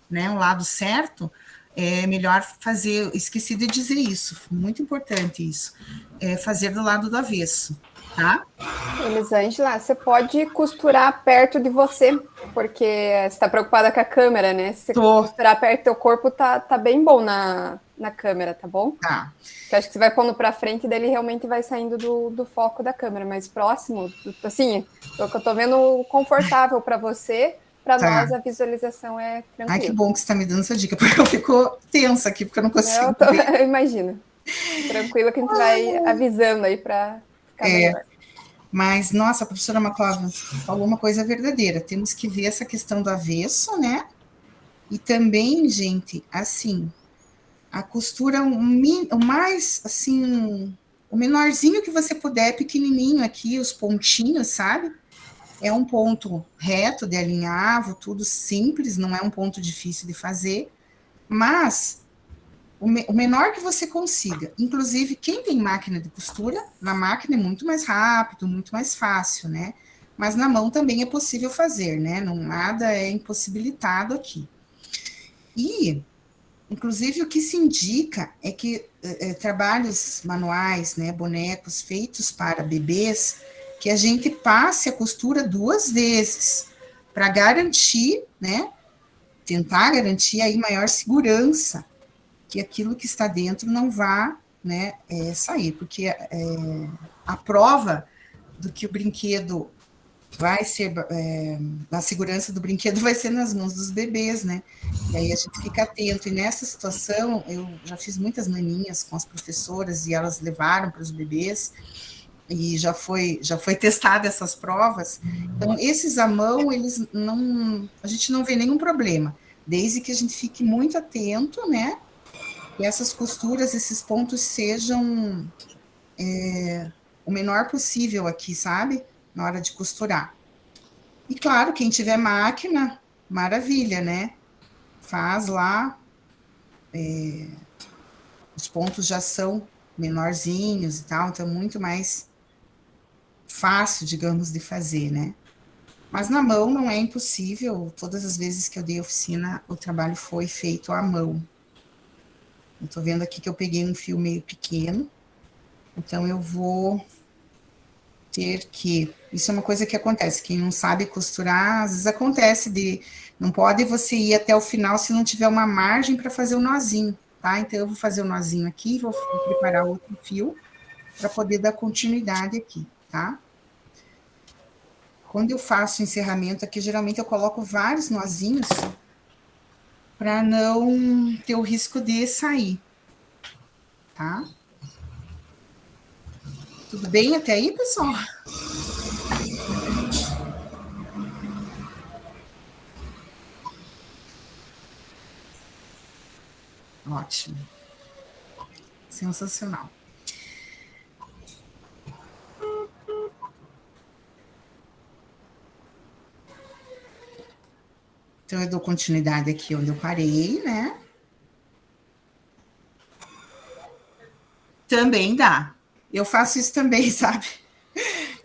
B: né, um lado certo, é melhor fazer, esqueci de dizer isso, muito importante isso, fazer do lado do avesso, tá?
A: Elisângela, você pode costurar perto de você, porque você está preocupada com a câmera, né? Se você costurar perto do teu corpo, tá bem bom na câmera, tá bom?
B: Tá.
A: Porque acho que você vai pondo para frente, daí ele realmente vai saindo do foco da câmera, mas próximo, assim, o que eu tô vendo confortável para você, para nós a visualização é tranquila.
B: Ai, que bom que você está me dando essa dica, porque eu fico tensa aqui, porque eu não consigo
A: eu imagino. Tranquilo que a gente vai avisando aí para ficar melhor.
B: Mas, nossa, a professora Maclava falou uma coisa verdadeira, temos que ver essa questão do avesso, né? E também, gente, assim, a costura o mais, assim, o menorzinho que você puder, pequenininho aqui, os pontinhos, sabe? É um ponto reto de alinhavo, tudo simples, não é um ponto difícil de fazer, mas o menor que você consiga. Inclusive, quem tem máquina de costura, na máquina é muito mais rápido, muito mais fácil, né? Mas na mão também é possível fazer, né? Não, nada é impossibilitado aqui. E, inclusive, o que se indica é que trabalhos manuais, né, bonecos feitos para bebês, que a gente passe a costura 2 vezes, para garantir, né, tentar garantir aí maior segurança, que aquilo que está dentro não vá, né, sair, porque a prova do que o brinquedo vai ser, a segurança do brinquedo vai ser nas mãos dos bebês, né, e aí a gente fica atento, e nessa situação, eu já fiz muitas maninhas com as professoras, e elas levaram para os bebês, e já foi testada essas provas, então esses à mão, eles não, a gente não vê nenhum problema, desde que a gente fique muito atento, né, e essas costuras, esses pontos sejam o menor possível aqui, sabe? Na hora de costurar. E claro, quem tiver máquina, maravilha, né? Faz lá, os pontos já são menorzinhos e tal, então muito mais fácil, digamos, de fazer, né? Mas na mão não é impossível, todas as vezes que eu dei oficina, o trabalho foi feito à mão. Eu tô vendo aqui que eu peguei um fio meio pequeno, então eu vou ter que... Isso é uma coisa que acontece, quem não sabe costurar, às vezes acontece não pode você ir até o final se não tiver uma margem para fazer o nozinho, tá? Então eu vou fazer o nozinho aqui, vou preparar outro fio para poder dar continuidade aqui, tá? Quando eu faço o encerramento aqui, geralmente eu coloco vários nozinhos para não ter o risco de sair, tá? Tudo bem até aí, pessoal? ótimo. Sensacional. Então, eu dou continuidade aqui onde eu parei, né? Também dá. Eu faço isso também, sabe?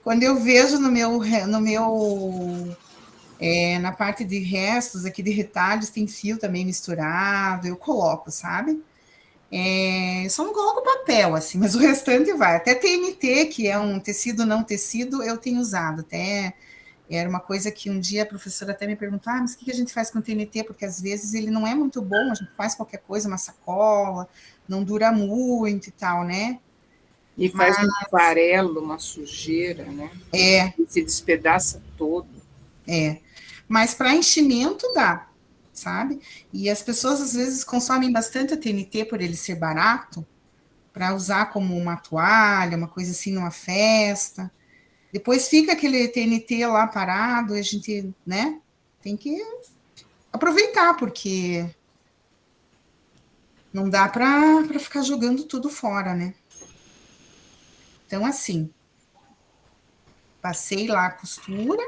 B: Quando eu vejo na parte de restos aqui de retalhos, tem fio também misturado, eu coloco, sabe? Só não coloco papel, assim, mas o restante vai. Até TNT, que é um tecido não tecido, eu tenho usado. Até era uma coisa que um dia a professora até me perguntou, mas o que a gente faz com TNT? Porque às vezes ele não é muito bom, a gente faz qualquer coisa, uma sacola, não dura muito e tal, né?
C: E faz um farelo, uma sujeira, né? Se despedaça todo.
B: Mas para enchimento dá, sabe? E as pessoas às vezes consomem bastante a TNT por ele ser barato, para usar como uma toalha, uma coisa assim numa festa. Depois fica aquele TNT lá parado, e a gente, né, tem que aproveitar, porque não dá para ficar jogando tudo fora, né? Então, assim, passei lá a costura.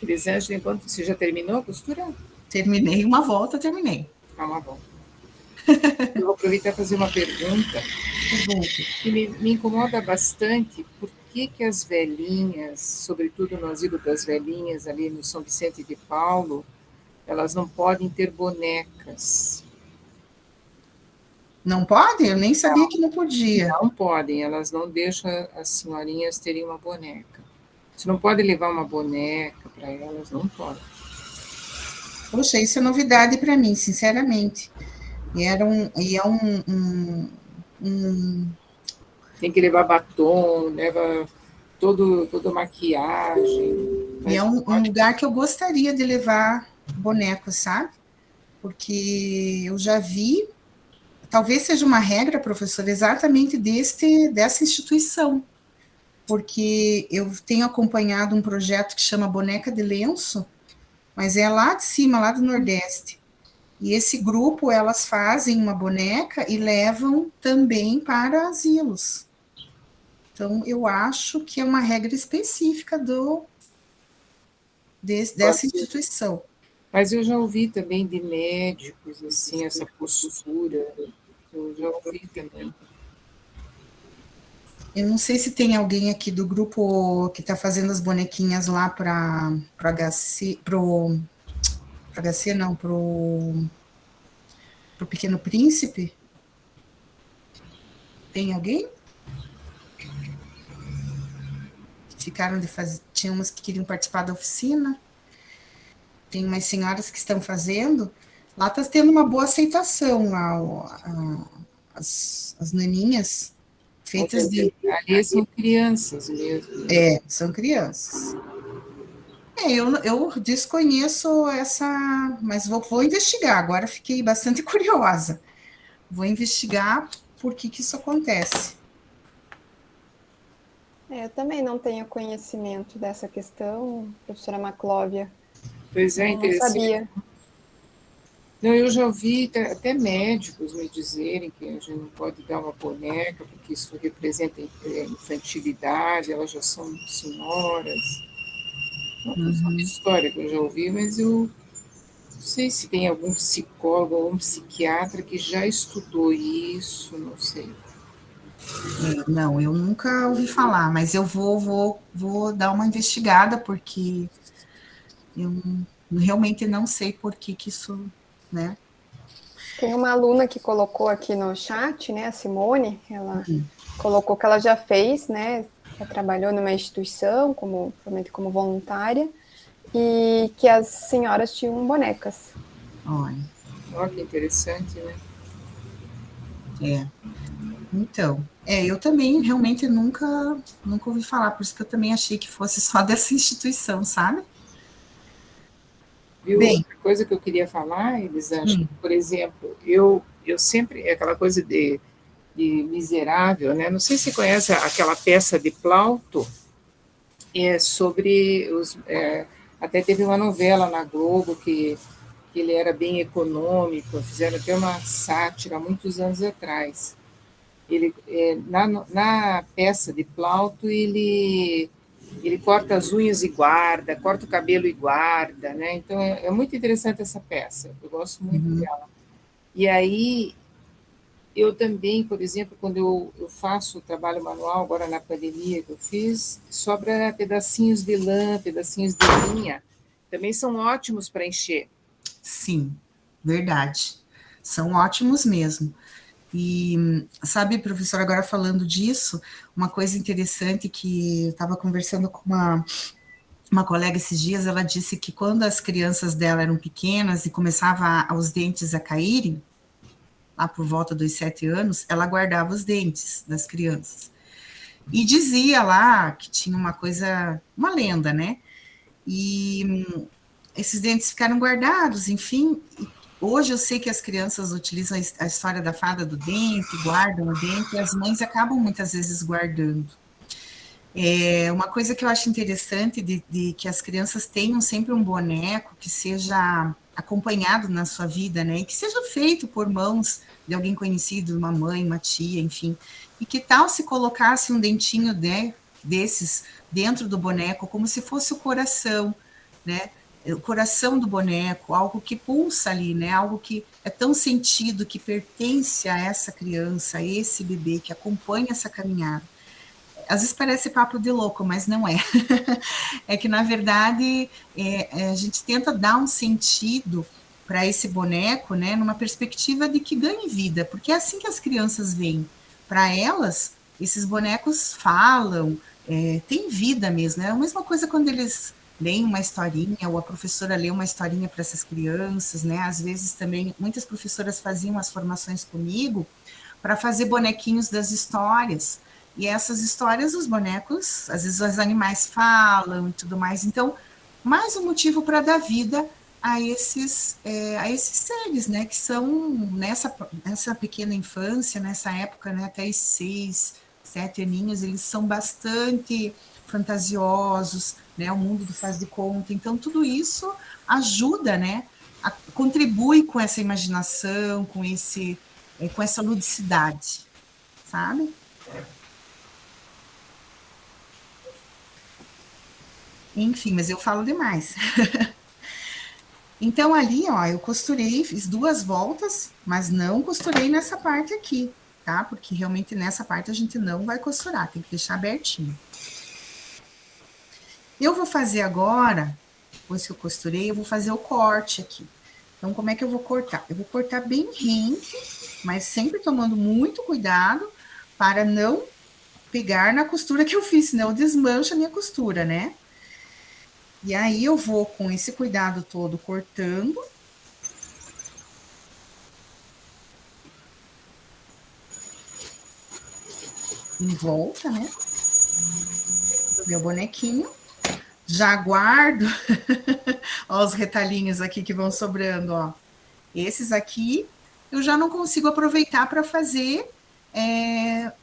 C: Elisângela, enquanto você já terminou a costura?
B: Terminei uma volta, terminei.
C: Uma volta. Eu vou aproveitar e fazer uma pergunta que me incomoda bastante. Por que as velhinhas, sobretudo no Asilo das Velhinhas, ali no São Vicente de Paulo, elas não podem ter bonecas?
B: Não pode? Eu nem sabia que não podia.
C: Não podem, elas não deixam as senhorinhas terem uma boneca. Você não pode levar uma boneca para elas, não pode.
B: Poxa, isso é novidade para mim, sinceramente.
C: Tem que levar batom, leva toda maquiagem.
B: E é um lugar que eu gostaria de levar boneco, sabe? Porque eu já vi, talvez seja uma regra, professor, exatamente dessa instituição. Porque eu tenho acompanhado um projeto que chama Boneca de Lenço, mas é lá de cima, lá do Nordeste. E esse grupo, elas fazem uma boneca e levam também para asilos. Então, eu acho que é uma regra específica dessa instituição.
C: Mas eu já ouvi também de médicos, assim, essa postura. Eu já ouvi também.
B: Eu não sei se tem alguém aqui do grupo que está fazendo as bonequinhas lá para HC, pro HC não, pro Pequeno Príncipe. Tem alguém? Ficaram de fazer, tinha umas que queriam participar da oficina. Tem umas senhoras que estão fazendo. Lá está tendo uma boa aceitação as naninhas feitas de...
C: Ali são crianças mesmo.
B: São crianças. Eu desconheço essa, mas vou investigar. Agora fiquei bastante curiosa. Vou investigar por que isso acontece.
A: Eu também não tenho conhecimento dessa questão, professora Maclóvia.
C: Pois é, interessante.
A: Não sabia.
C: Não, eu já ouvi até médicos me dizerem que a gente não pode dar uma boneca, porque isso representa infantilidade, elas já são senhoras. Uma história que eu já ouvi, mas eu não sei se tem algum psicólogo ou um psiquiatra que já estudou isso, não sei.
B: Não, eu nunca ouvi falar, mas eu vou dar uma investigada, porque eu realmente não sei por que isso, né?
A: Tem uma aluna que colocou aqui no chat, né, a Simone, ela colocou que ela já fez, né, já trabalhou numa instituição, provavelmente como voluntária, e que as senhoras tinham bonecas.
B: Olha
C: que interessante, né?
B: Então, eu também realmente nunca ouvi falar, por isso que eu também achei que fosse só dessa instituição, sabe?
C: Viu? Outra coisa que eu queria falar, Elisângela, por exemplo, eu sempre, aquela coisa de miserável, né? Não sei se você conhece aquela peça de Plauto, sobre até teve uma novela na Globo que que ele era bem econômico, fizeram até uma sátira há muitos anos atrás. Ele, na peça de Plauto, ele corta as unhas e guarda, corta o cabelo e guarda, né? Então é muito interessante essa peça, eu gosto muito dela. E aí, eu também, por exemplo, quando eu faço o trabalho manual, agora na pandemia que eu fiz, sobra pedacinhos de lã, pedacinhos de linha, também são ótimos para encher.
B: Sim, verdade. São ótimos mesmo. E, sabe, professora, agora falando disso, uma coisa interessante que eu estava conversando com uma colega esses dias, ela disse que quando as crianças dela eram pequenas e começava os dentes a caírem, lá por volta dos 7 anos, ela guardava os dentes das crianças. E dizia lá que tinha uma coisa, uma lenda, né? E esses dentes ficaram guardados, enfim. Hoje eu sei que as crianças utilizam a história da fada do dente, guardam o dente, e as mães acabam muitas vezes guardando. Uma coisa que eu acho interessante de que as crianças tenham sempre um boneco que seja acompanhado na sua vida, né? E que seja feito por mãos de alguém conhecido, uma mãe, uma tia, enfim. E que tal se colocasse um dentinho desses dentro do boneco, como se fosse o coração, né? O coração do boneco, algo que pulsa ali, né? Algo que é tão sentido, que pertence a essa criança, a esse bebê, que acompanha essa caminhada. Às vezes parece papo de louco, mas não é. É que, na verdade, a gente tenta dar um sentido para esse boneco, né, numa perspectiva de que ganhe vida, porque é assim que as crianças veem. Para elas, esses bonecos falam, têm vida mesmo. É a mesma coisa quando eles leem uma historinha, ou a professora lê uma historinha para essas crianças, né? Às vezes também, muitas professoras faziam as formações comigo para fazer bonequinhos das histórias. E essas histórias, os bonecos, às vezes os animais falam e tudo mais. Então, mais um motivo para dar vida a esses seres, né? Que são, nessa pequena infância, nessa época, né, até os 6, 7 aninhos, eles são bastante fantasiosos, né? O mundo do faz de conta. Então, tudo isso ajuda, né? Contribui com essa imaginação, com essa ludicidade, sabe? Enfim, mas eu falo demais. Então, ali, ó, eu costurei, fiz 2 voltas, mas não costurei nessa parte aqui, tá? Porque realmente nessa parte a gente não vai costurar, tem que deixar abertinho. Eu vou fazer agora, depois que eu costurei, eu vou fazer o corte aqui. Então, como é que eu vou cortar? Eu vou cortar bem rente, mas sempre tomando muito cuidado para não pegar na costura que eu fiz, senão desmancha a minha costura, né? E aí eu vou com esse cuidado todo cortando. Em volta, né? Do meu bonequinho. Já guardo. Ó, os retalhinhos aqui que vão sobrando, ó. Esses aqui eu já não consigo aproveitar para fazer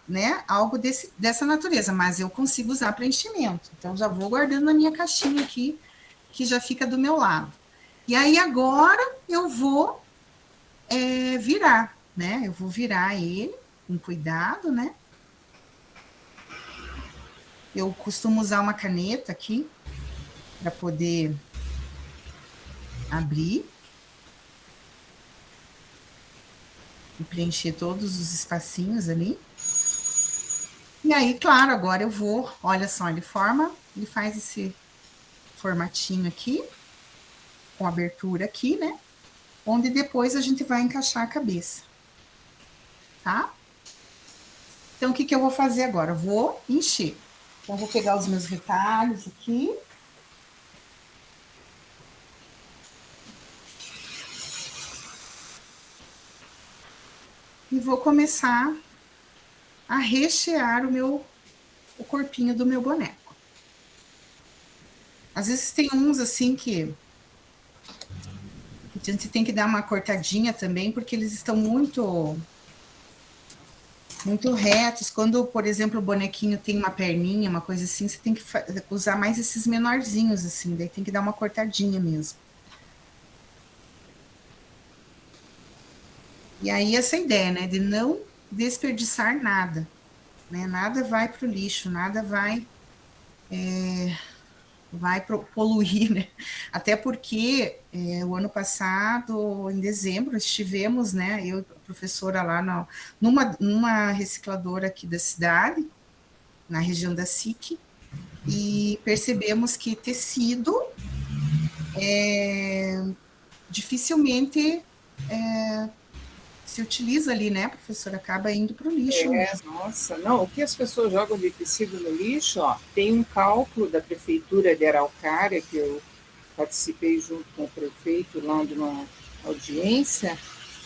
B: né, algo dessa natureza, mas eu consigo usar para enchimento. Então, já vou guardando na minha caixinha aqui, que já fica do meu lado. E aí, agora, eu vou virar, né? Eu vou virar ele com cuidado, né? Eu costumo usar uma caneta aqui para poder abrir e preencher todos os espacinhos ali. E aí, claro, agora eu vou, olha só, ele faz esse formatinho aqui, com abertura aqui, né? Onde depois a gente vai encaixar a cabeça, tá? Então, o que eu vou fazer agora? Eu vou encher. Então, eu vou pegar os meus retalhos aqui. E vou começar a rechear o corpinho do meu boneco. Às vezes tem uns assim que a gente tem que dar uma cortadinha também, porque eles estão muito retos. Quando, por exemplo, o bonequinho tem uma perninha, uma coisa assim, você tem que usar mais esses menorzinhos, assim, daí tem que dar uma cortadinha mesmo. E aí essa ideia, né, de não desperdiçar nada, né? Nada vai para o lixo, nada vai poluir, né? Até porque o ano passado, em dezembro, estivemos, né, eu e a professora lá numa recicladora aqui da cidade, na região da SIC, e percebemos que tecido dificilmente se utiliza ali, né, professora? Acaba indo para o lixo mesmo.
C: Nossa, não, o que as pessoas jogam de tecido no lixo, ó, tem um cálculo da prefeitura de Araucária, que eu participei junto com o prefeito lá de uma audiência,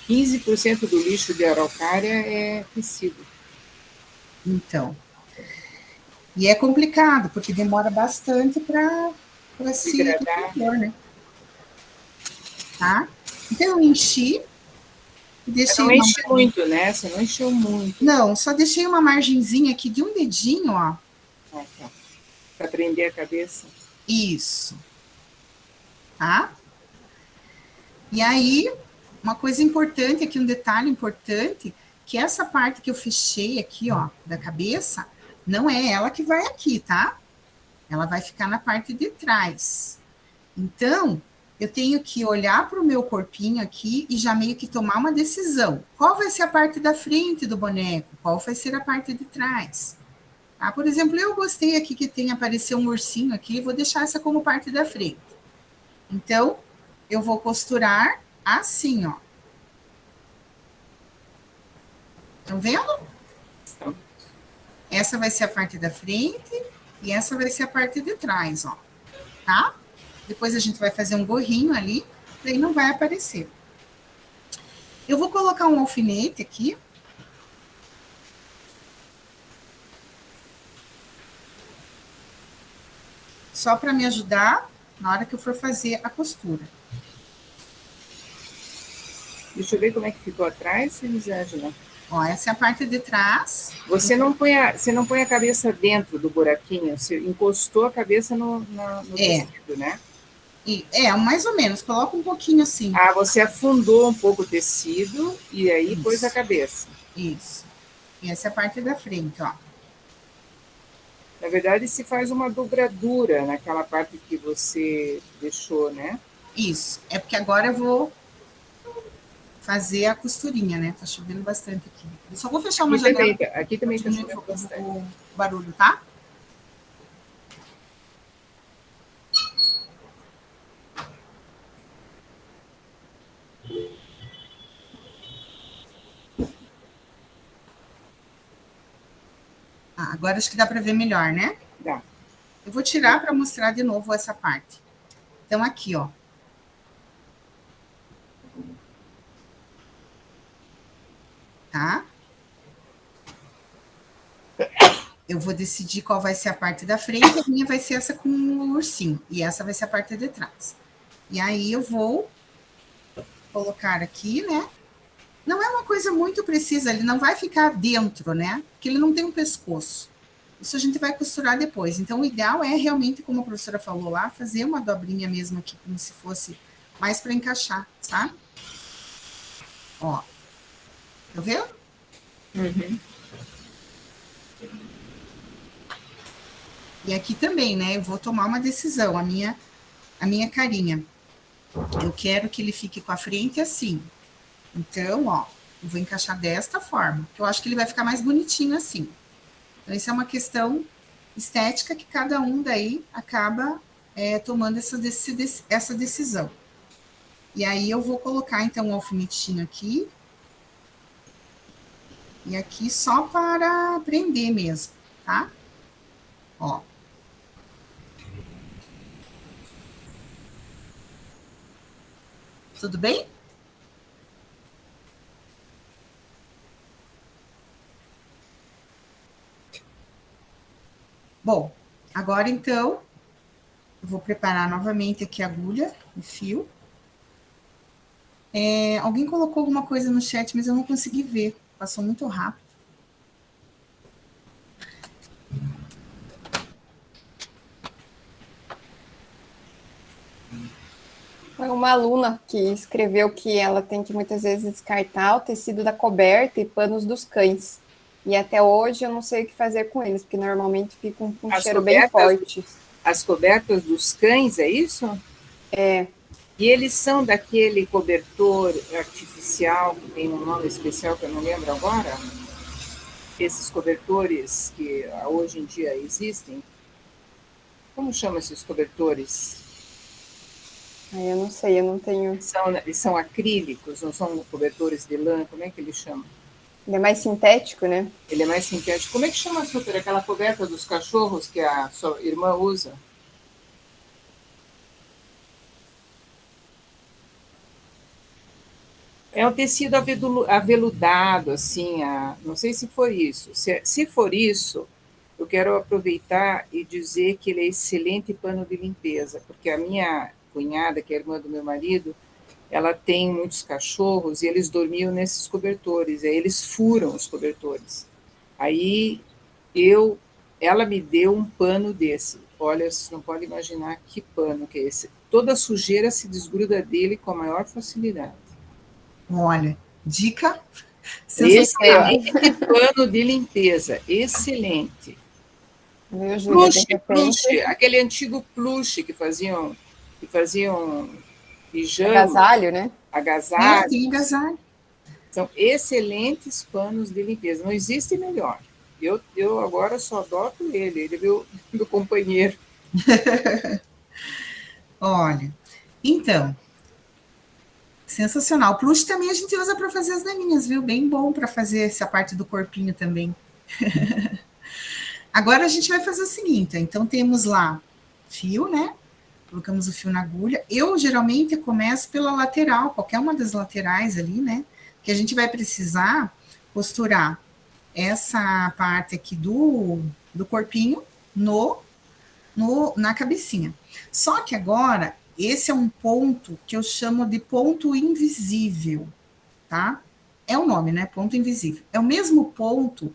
C: 15% do lixo de Araucária é tecido.
B: Então, e é complicado, porque demora bastante para se decompor, né? Tá? Então, eu enchi e
C: Você
B: deixei
C: não
B: uma...
C: enche muito, né? Você não encheu muito.
B: Não, só deixei uma margenzinha aqui de um dedinho, ó.
C: Ah, tá. Para prender a cabeça.
B: Isso. Tá? E aí, uma coisa importante aqui, um detalhe importante, que essa parte que eu fechei aqui, ó, da cabeça, não é ela que vai aqui, tá? Ela vai ficar na parte de trás. Então, eu tenho que olhar para o meu corpinho aqui e já meio que tomar uma decisão. Qual vai ser a parte da frente do boneco? Qual vai ser a parte de trás? Tá? Por exemplo, eu gostei aqui que tem apareceu um ursinho aqui, vou deixar essa como parte da frente. Então, eu vou costurar assim, ó. Estão vendo? Essa vai ser a parte da frente e essa vai ser a parte de trás, ó. Tá? Depois a gente vai fazer um gorrinho ali, daí não vai aparecer. Eu vou colocar um alfinete aqui. Só para me ajudar na hora que eu for fazer a costura.
C: Deixa eu ver como é que ficou atrás, Elisângela.
B: Ó, essa é a parte de trás.
C: Você não põe a cabeça dentro do buraquinho, você encostou a cabeça no tecido, né?
B: Mais ou menos, coloca um pouquinho assim.
C: Ah, você afundou um pouco o tecido e aí pôs a cabeça.
B: Isso. E essa é a parte da frente, ó.
C: Na verdade, se faz uma dobradura naquela parte que você deixou, né?
B: Isso. É porque agora eu vou fazer a costurinha, né? Tá chovendo bastante aqui. Eu só vou fechar uma janela.
C: Aqui também tá chovendo bastante.
B: O barulho, tá? Agora acho que dá para ver melhor, né?
C: Dá.
B: Eu vou tirar para mostrar de novo essa parte. Então, aqui, ó. Tá? Eu vou decidir qual vai ser a parte da frente, a minha vai ser essa com o ursinho, e essa vai ser a parte de trás. E aí eu vou colocar aqui, né? Não é uma coisa muito precisa, ele não vai ficar dentro, né? Porque ele não tem um pescoço. Isso a gente vai costurar depois. Então, o ideal é realmente, como a professora falou lá, fazer uma dobrinha mesmo aqui, como se fosse mais para encaixar, sabe? Ó. Tá vendo?
C: Uhum.
B: E aqui também, né? Eu vou tomar uma decisão, a minha carinha. Eu quero que ele fique com a frente assim. Então, ó, eu vou encaixar desta forma, que eu acho que ele vai ficar mais bonitinho assim. Então, isso é uma questão estética que cada um daí acaba tomando essa decisão. E aí eu vou colocar, então, um alfinetinho aqui. E aqui só para prender mesmo, tá? Ó. Tudo bem? Bom, agora então, eu vou preparar novamente aqui a agulha, o fio. Alguém colocou alguma coisa no chat, mas eu não consegui ver. Passou muito rápido.
A: Foi uma aluna que escreveu que ela tem que muitas vezes descartar o tecido da coberta e panos dos cães. E até hoje eu não sei o que fazer com eles, porque normalmente ficam com um cheiro bem forte.
C: As cobertas dos cães, é isso?
A: É.
C: E eles são daquele cobertor artificial, que tem um nome especial que eu não lembro agora? Esses cobertores que hoje em dia existem. Como chama esses cobertores?
A: Eu não sei, eu não tenho...
C: São acrílicos, não são cobertores de lã, como é que eles chamam?
A: Ele é mais sintético, né?
C: Ele é mais sintético. Como é que chama, super, aquela coberta dos cachorros que a sua irmã usa? É um tecido aveludado, assim, não sei se for isso. Se for isso, eu quero aproveitar e dizer que ele é excelente pano de limpeza, porque a minha cunhada, que é irmã do meu marido, ela tem muitos cachorros e eles dormiam nesses cobertores, aí eles furam os cobertores. Aí ela me deu um pano desse. Olha, vocês não podem imaginar que pano que é esse. Toda a sujeira se desgruda dele com a maior facilidade.
B: Olha, dica
C: Excelente pano de limpeza, excelente. Plush, aquele antigo plush que faziam pijama.
A: Agasalho, né?
C: Agasalho.
B: Tem agasalho.
C: São excelentes panos de limpeza, não existe melhor. Eu agora só adoto ele é meu companheiro.
B: Olha, então, sensacional. Plush também a gente usa para fazer as naninhas, viu? Bem bom para fazer essa parte do corpinho também. Agora a gente vai fazer o seguinte, então temos lá fio, né? Colocamos o fio na agulha. Eu geralmente começo pela lateral, qualquer uma das laterais ali, né? Que a gente vai precisar costurar essa parte aqui do corpinho na cabecinha. Só que agora, esse é um ponto que eu chamo de ponto invisível, tá? É o nome, né? Ponto invisível. É o mesmo ponto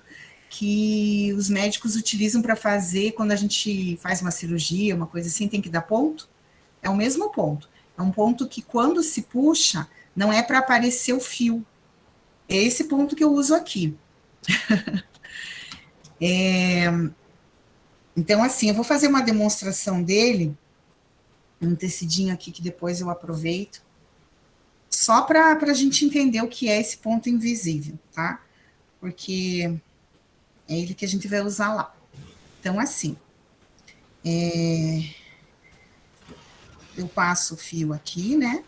B: que os médicos utilizam para fazer quando a gente faz uma cirurgia, uma coisa assim, tem que dar ponto. É o mesmo ponto. É um ponto que quando se puxa, não é para aparecer o fio. É esse ponto que eu uso aqui. Então, assim, eu vou fazer uma demonstração dele, um tecidinho aqui que depois eu aproveito, só para a gente entender o que é esse ponto invisível, tá? Porque é ele que a gente vai usar lá. Então, assim, eu passo o fio aqui, né?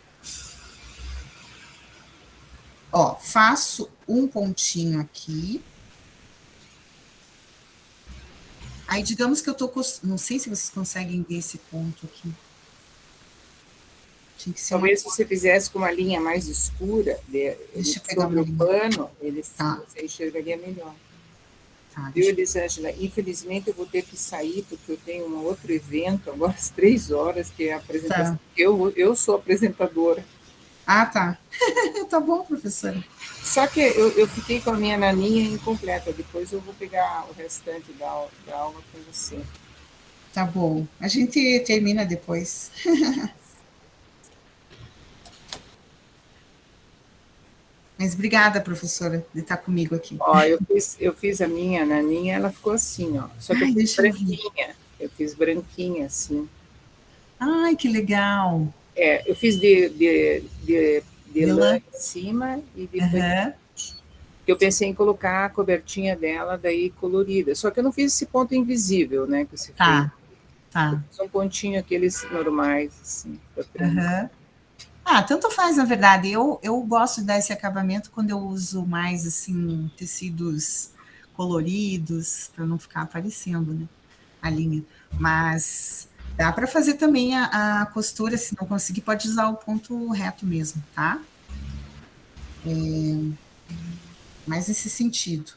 B: Ó, faço um pontinho aqui. Aí, digamos que eu tô... Não sei se vocês conseguem ver esse ponto aqui.
C: Talvez se você fizesse com uma linha mais escura sobre o pano, você enxergaria melhor.
B: Tá,
C: viu, Elisângela? Infelizmente eu vou ter que sair, porque eu tenho um outro evento agora às 3h, que é a apresentação. Tá. Eu sou apresentadora.
B: Ah, tá. Tá bom, professora.
C: Só que eu fiquei com a minha naninha incompleta, depois eu vou pegar o restante da aula com você.
B: Tá bom. A gente termina depois. Mas obrigada, professora, de estar comigo aqui.
C: Ó, eu fiz a minha naninha, ela ficou assim, ó. Só que eu fiz branquinha. Eu fiz branquinha, assim.
B: Ai, que legal.
C: Eu fiz de lã em cima e depois... Eu pensei em colocar a cobertinha dela daí colorida. Só que eu não fiz esse ponto invisível, né? Que você fez.
B: Tá.
C: Fiz um pontinho aqueles normais, assim.
B: Tanto faz, na verdade. Eu gosto de dar esse acabamento quando eu uso mais, assim, tecidos coloridos, para não ficar aparecendo, né, a linha. Mas dá para fazer também a costura, se não conseguir, pode usar o ponto reto mesmo, tá? Mais nesse sentido.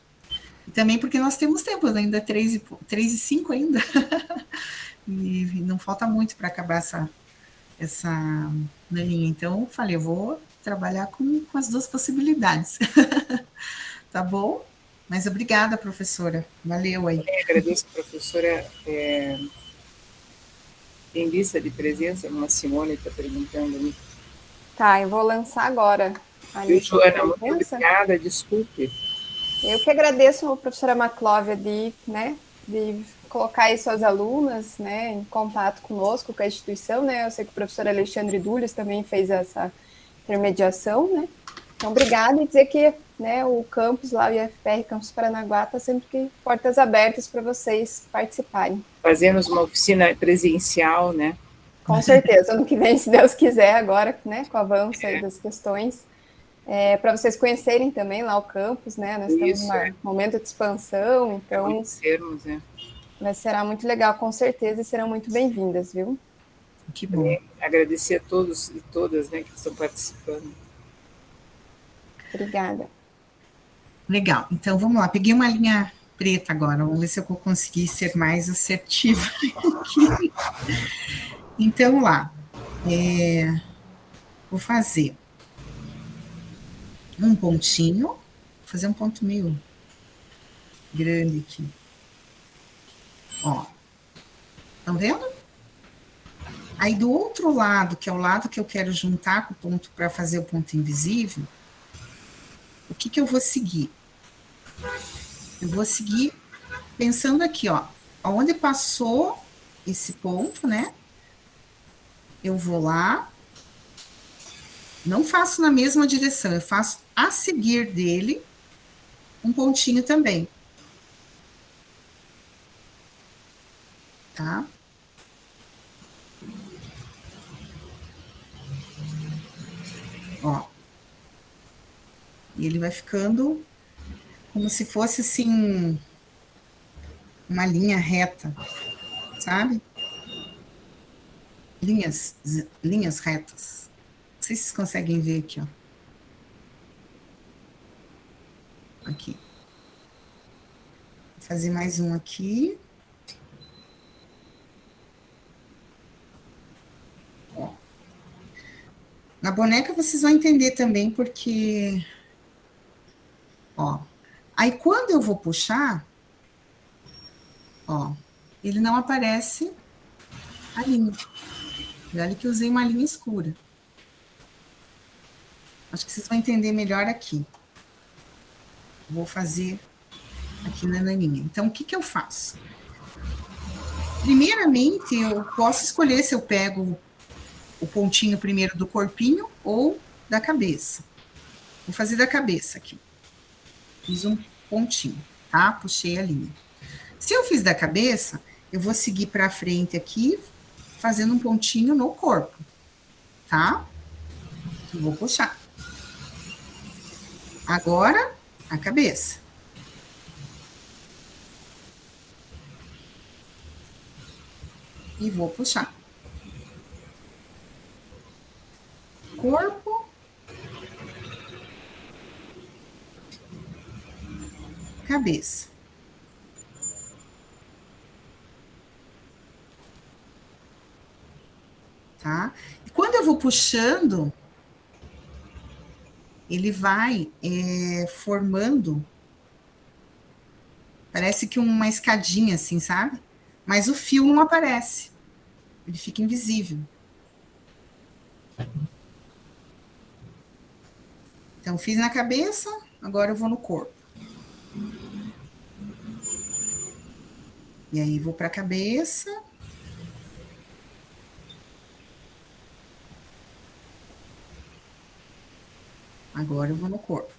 B: E também porque nós temos tempo, ainda 3h05 ainda. E não falta muito para acabar essa naninha. Então, eu falei, eu vou trabalhar com as duas possibilidades. Tá bom? Mas obrigada, professora. Valeu aí.
C: Eu agradeço, professora. Tem lista de presença? Uma Simone está perguntando ali.
A: Tá, eu vou lançar agora a
C: Viu,
A: lista de
C: Joana? Muito
A: presença.
C: obrigada, desculpe.
A: Eu que agradeço a professora Maclóvia de colocar aí suas alunas, né, em contato conosco, com a instituição, né? Eu sei que o professor Alexandre Dulles também fez essa intermediação, né? Então, obrigada, e dizer que, né, o campus lá, o IFPR Campus Paranaguá, está sempre que portas abertas para vocês participarem.
C: Fazemos uma oficina presencial, né?
A: Com certeza, ano que vem, se Deus quiser, agora, né, com o avanço aí das questões, para vocês conhecerem também lá o campus, né? Nós estamos num momento de expansão, então
C: conhecermos, né?
A: Mas será muito legal, com certeza, e serão muito bem-vindas, viu?
B: Que bom.
C: Agradecer a todos e todas, né, que estão participando.
A: Obrigada.
B: Legal. Então, vamos lá. Peguei uma linha preta agora. Vamos ver se eu vou conseguir ser mais assertiva aqui. Então, lá. Vou fazer um pontinho. Vou fazer um ponto meio grande aqui. Ó. Estão vendo? Aí, do outro lado, que é o lado que eu quero juntar com o ponto para fazer o ponto invisível, o que que eu vou seguir? Eu vou seguir pensando aqui, ó, onde passou esse ponto, né? Eu vou lá, não faço na mesma direção, eu faço a seguir dele um pontinho também. Tá? Ó. E ele vai ficando como se fosse, assim, uma linha reta, sabe? Linhas retas. Não sei se vocês conseguem ver aqui, ó. Aqui. Vou fazer mais um aqui. Ó. Na boneca vocês vão entender também, porque... Ó. Aí, quando eu vou puxar, ó, ele não aparece a linha. Olha que eu usei uma linha escura. Acho que vocês vão entender melhor aqui. Vou fazer aqui na naninha. Então, o que que eu faço? Primeiramente, eu posso escolher se eu pego o pontinho primeiro do corpinho ou da cabeça. Vou fazer da cabeça aqui. Fiz um pontinho, tá? Puxei a linha. Se eu fiz da cabeça, eu vou seguir para frente aqui, fazendo um pontinho no corpo, tá? Eu vou puxar. Agora, a cabeça. E vou puxar. Corpo. Cabeça. Tá? E quando eu vou puxando, ele vai formando, parece que uma escadinha assim, sabe? Mas o fio não aparece, ele fica invisível. Então, fiz na cabeça, agora eu vou no corpo. E aí, vou para a cabeça. Agora eu vou no corpo.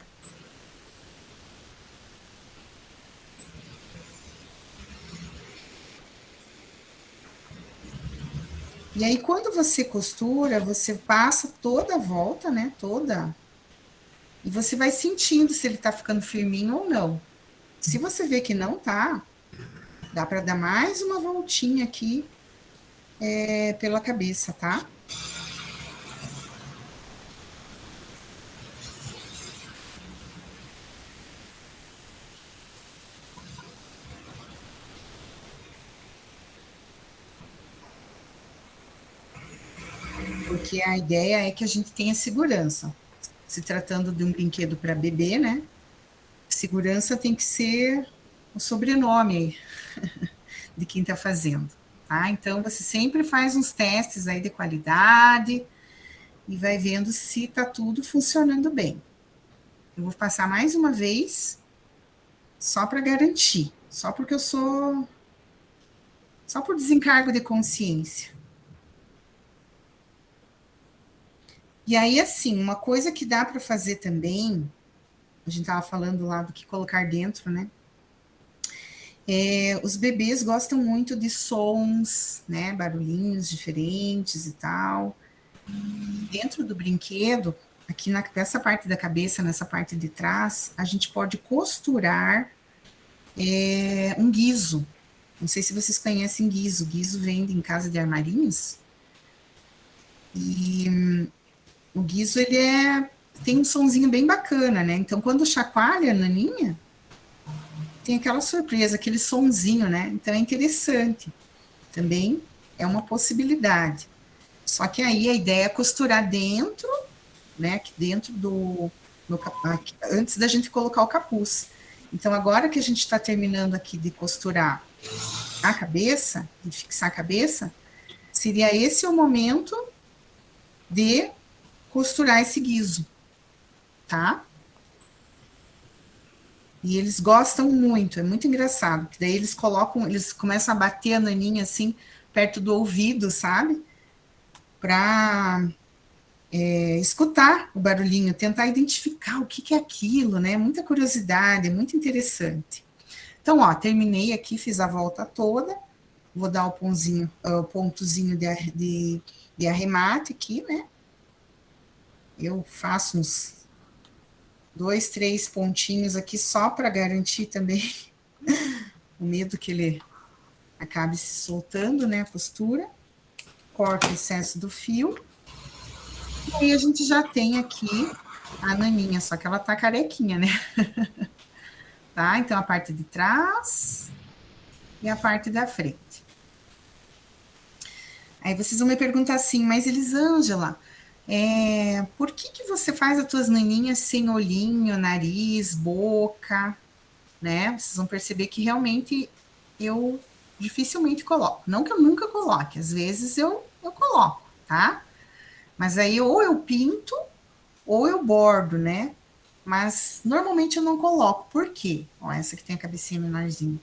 B: E aí, quando você costura, você passa toda a volta, né? Toda. E você vai sentindo se ele tá ficando firminho ou não. Se você vê que não tá, dá para dar mais uma voltinha aqui pela cabeça, tá? Porque a ideia é que a gente tenha segurança. Se tratando de um brinquedo para bebê, né? Segurança tem que ser o sobrenome de quem está fazendo, tá? Então, você sempre faz uns testes aí de qualidade e vai vendo se está tudo funcionando bem. Eu vou passar mais uma vez, só para garantir, só porque eu sou... Só por desencargo de consciência. E aí, assim, uma coisa que dá para fazer também, a gente estava falando lá do que colocar dentro, né? Os bebês gostam muito de sons, né? Barulhinhos diferentes e tal. Dentro do brinquedo, aqui nessa parte da cabeça, nessa parte de trás, a gente pode costurar um guiso. Não sei se vocês conhecem guiso. Guiso vende em casa de armarinhos. E o guiso, ele tem um sonzinho bem bacana, né? Então, quando chacoalha a naninha, tem aquela surpresa, aquele sonzinho, né? Então, é interessante. Também é uma possibilidade. Só que aí a ideia é costurar dentro, né? Aqui dentro antes da gente colocar o capuz. Então, agora que a gente está terminando aqui de costurar a cabeça, de fixar a cabeça, seria esse o momento de costurar esse guiso, tá? E eles gostam muito, é muito engraçado, que daí eles começam a bater a naninha assim, perto do ouvido, sabe? Para escutar o barulhinho, tentar identificar o que é aquilo, né? Muita curiosidade, é muito interessante. Então, ó, terminei aqui, fiz a volta toda, vou dar o pontozinho de arremate aqui, né? Eu faço uns 2, 3 pontinhos aqui só para garantir também o medo que ele acabe se soltando, né, a costura. Corto o excesso do fio. E aí a gente já tem aqui a naninha, só que ela tá carequinha, né? Tá? Então, a parte de trás e a parte da frente. Aí vocês vão me perguntar assim, mas Elisângela, por que você faz as tuas naninhas sem olhinho, nariz, boca, né? Vocês vão perceber que realmente eu dificilmente coloco. Não que eu nunca coloque, às vezes eu coloco, tá? Mas aí ou eu pinto ou eu bordo, né? Mas normalmente eu não coloco. Por quê? Ó, essa aqui tem a cabecinha menorzinha.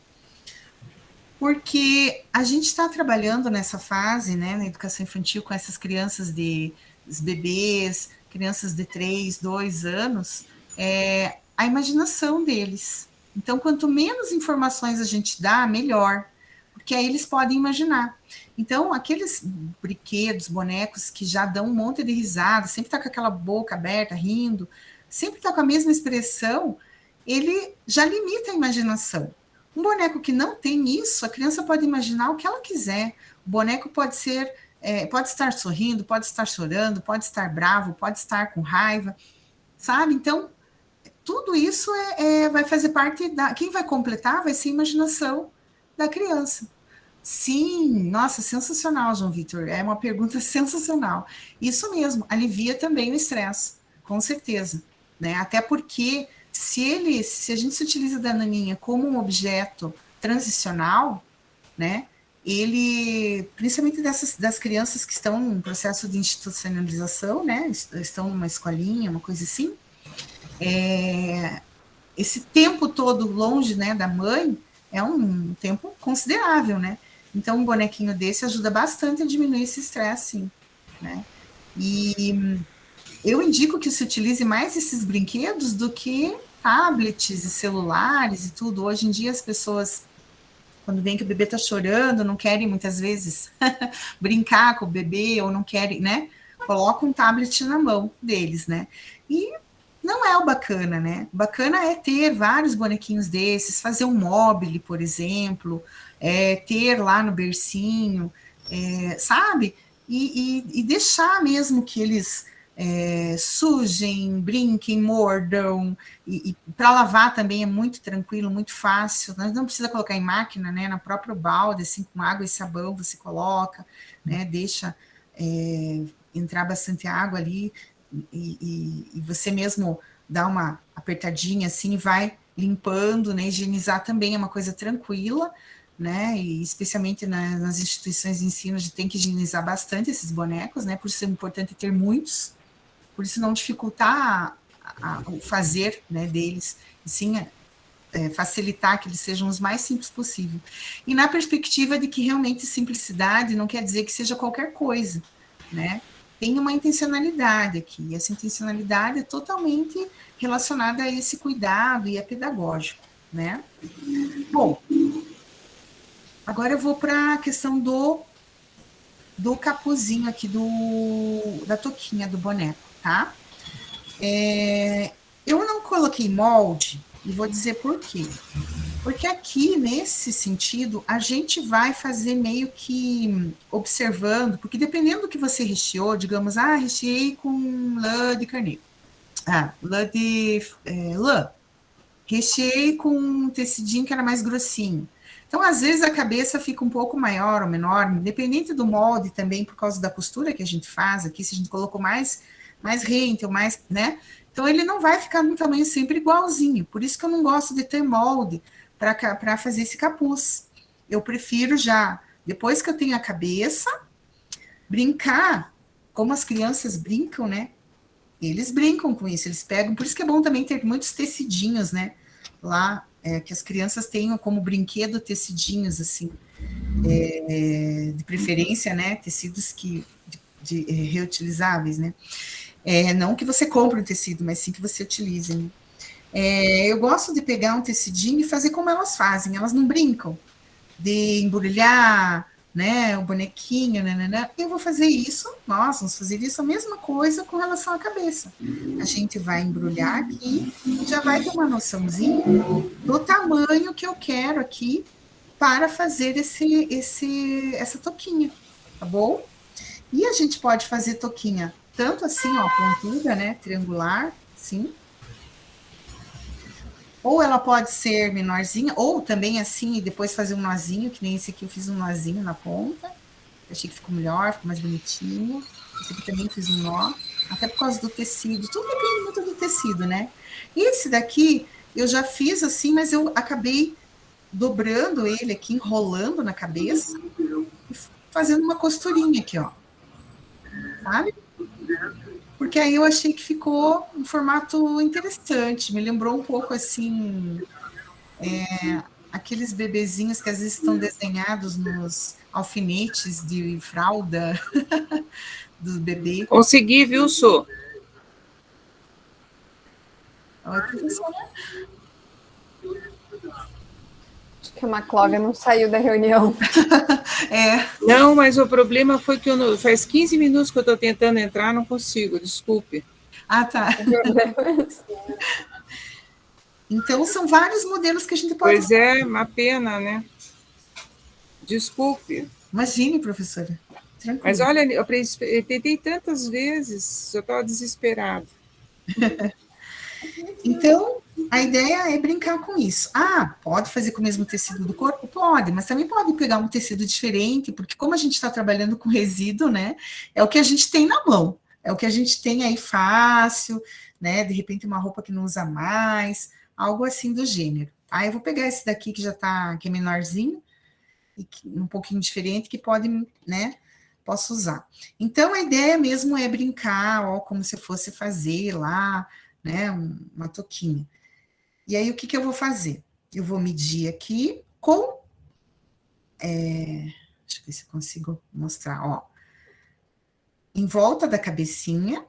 B: Porque a gente está trabalhando nessa fase, né, na educação infantil, com essas crianças os bebês, crianças de 3, 2 anos, a imaginação deles. Então, quanto menos informações a gente dá, melhor, porque aí eles podem imaginar. Então, aqueles brinquedos, bonecos que já dão um monte de risada, sempre está com aquela boca aberta, rindo, sempre está com a mesma expressão, ele já limita a imaginação. Um boneco que não tem isso, a criança pode imaginar o que ela quiser. O boneco pode estar sorrindo, pode estar chorando, pode estar bravo, pode estar com raiva, sabe? Então, tudo isso vai fazer parte Quem vai completar vai ser a imaginação da criança. Sim, nossa, sensacional, João Vitor. É uma pergunta sensacional. Isso mesmo, alivia também o estresse, com certeza, né? Até porque se a gente se utiliza da naninha como um objeto transicional, né? Ele, principalmente das crianças que estão em processo de institucionalização, né? Estão numa escolinha, uma coisa assim. Esse tempo todo longe, né, da mãe é um tempo considerável, né? Então, um bonequinho desse ajuda bastante a diminuir esse estresse, sim, né? E eu indico que se utilize mais esses brinquedos do que tablets e celulares e tudo. Hoje em dia, as pessoas, quando veem que o bebê está chorando, não querem, muitas vezes, brincar com o bebê, ou não querem, né? Colocam um tablet na mão deles, né? E não é o bacana, né? O bacana é ter vários bonequinhos desses, fazer um mobile, por exemplo, ter lá no bercinho, sabe? E deixar mesmo que eles sujem, brinquem, mordam, e para lavar também é muito tranquilo, muito fácil, não precisa colocar em máquina, né? Na própria balde, assim, com água e sabão você coloca, né? Deixa entrar bastante água ali, e você mesmo dá uma apertadinha assim e vai limpando, né? Higienizar também é uma coisa tranquila, né? E especialmente nas instituições de ensino a gente tem que higienizar bastante esses bonecos, né? Por isso é importante ter muitos, por isso não dificultar o fazer, né, deles, e sim facilitar que eles sejam os mais simples possível. E na perspectiva de que realmente simplicidade não quer dizer que seja qualquer coisa, né? Tem uma intencionalidade aqui, e essa intencionalidade é totalmente relacionada a esse cuidado e é pedagógico, né? Bom, agora eu vou para a questão do capuzinho aqui, da touquinha do boneco, tá? Eu não coloquei molde, e vou dizer por quê. Porque aqui, nesse sentido, a gente vai fazer meio que observando, porque dependendo do que você recheou, digamos, recheei com lã de carneiro. Lã. Recheei com um tecidinho que era mais grossinho. Então, às vezes, a cabeça fica um pouco maior ou menor, independente do molde também, por causa da costura que a gente faz aqui, se a gente colocou mais rente ou mais, né? Então, ele não vai ficar no tamanho sempre igualzinho. Por isso que eu não gosto de ter molde para fazer esse capuz. Eu prefiro já, depois que eu tenho a cabeça, brincar, como as crianças brincam, né? Eles brincam com isso, eles pegam, por isso que é bom também ter muitos tecidinhos, né? Lá, que as crianças tenham como brinquedo tecidinhos, assim, de preferência, né? Tecidos reutilizáveis, né? Não que você compre um tecido, mas sim que você utilize, né? Eu gosto de pegar um tecidinho e fazer como elas fazem, elas não brincam de embrulhar, né, o bonequinho, né, eu vou fazer isso, nós vamos fazer isso, a mesma coisa com relação à cabeça. A gente vai embrulhar aqui e já vai ter uma noçãozinha do tamanho que eu quero aqui para fazer essa touquinha, tá bom? E a gente pode fazer touquinha tanto assim, ó, pontuda, né, triangular, assim, ou ela pode ser menorzinha, ou também assim, e depois fazer um nozinho, que nem esse aqui eu fiz um nozinho na ponta. Achei que ficou melhor, ficou mais bonitinho. Esse aqui também fiz um nó, até por causa do tecido. Tudo depende muito do tecido, né? E esse daqui eu já fiz assim, mas eu acabei dobrando ele aqui, enrolando na cabeça, e fazendo uma costurinha aqui, ó. Sabe? Porque aí eu achei que ficou um formato interessante, me lembrou um pouco assim, aqueles bebezinhos que às vezes estão desenhados nos alfinetes de fralda do bebê.
C: Consegui, viu, Sô?
B: Oi, professora.
A: Acho que a Maclóvia não saiu da reunião.
C: Não, mas o problema foi que faz 15 minutos que eu estou tentando entrar, não consigo, desculpe.
B: Tá. Então, são vários modelos que a gente pode...
C: Pois é, uma pena, né? Desculpe.
B: Imagine, professora. Tranquilo.
C: Mas olha, eu tentei tantas vezes, eu estava desesperada.
B: Então, a ideia é brincar com isso. Pode fazer com o mesmo tecido do corpo? Pode, mas também pode pegar um tecido diferente, porque como a gente está trabalhando com resíduo, né, é o que a gente tem na mão, é o que a gente tem aí fácil, né, de repente uma roupa que não usa mais, algo assim do gênero. Eu vou pegar esse daqui que que é menorzinho, e um pouquinho diferente, que pode, né, posso usar. Então, a ideia mesmo é brincar, ó, como se fosse fazer lá, né, uma touquinha. E aí, o que eu vou fazer? Eu vou medir aqui com... deixa eu ver se eu consigo mostrar, ó. Em volta da cabecinha,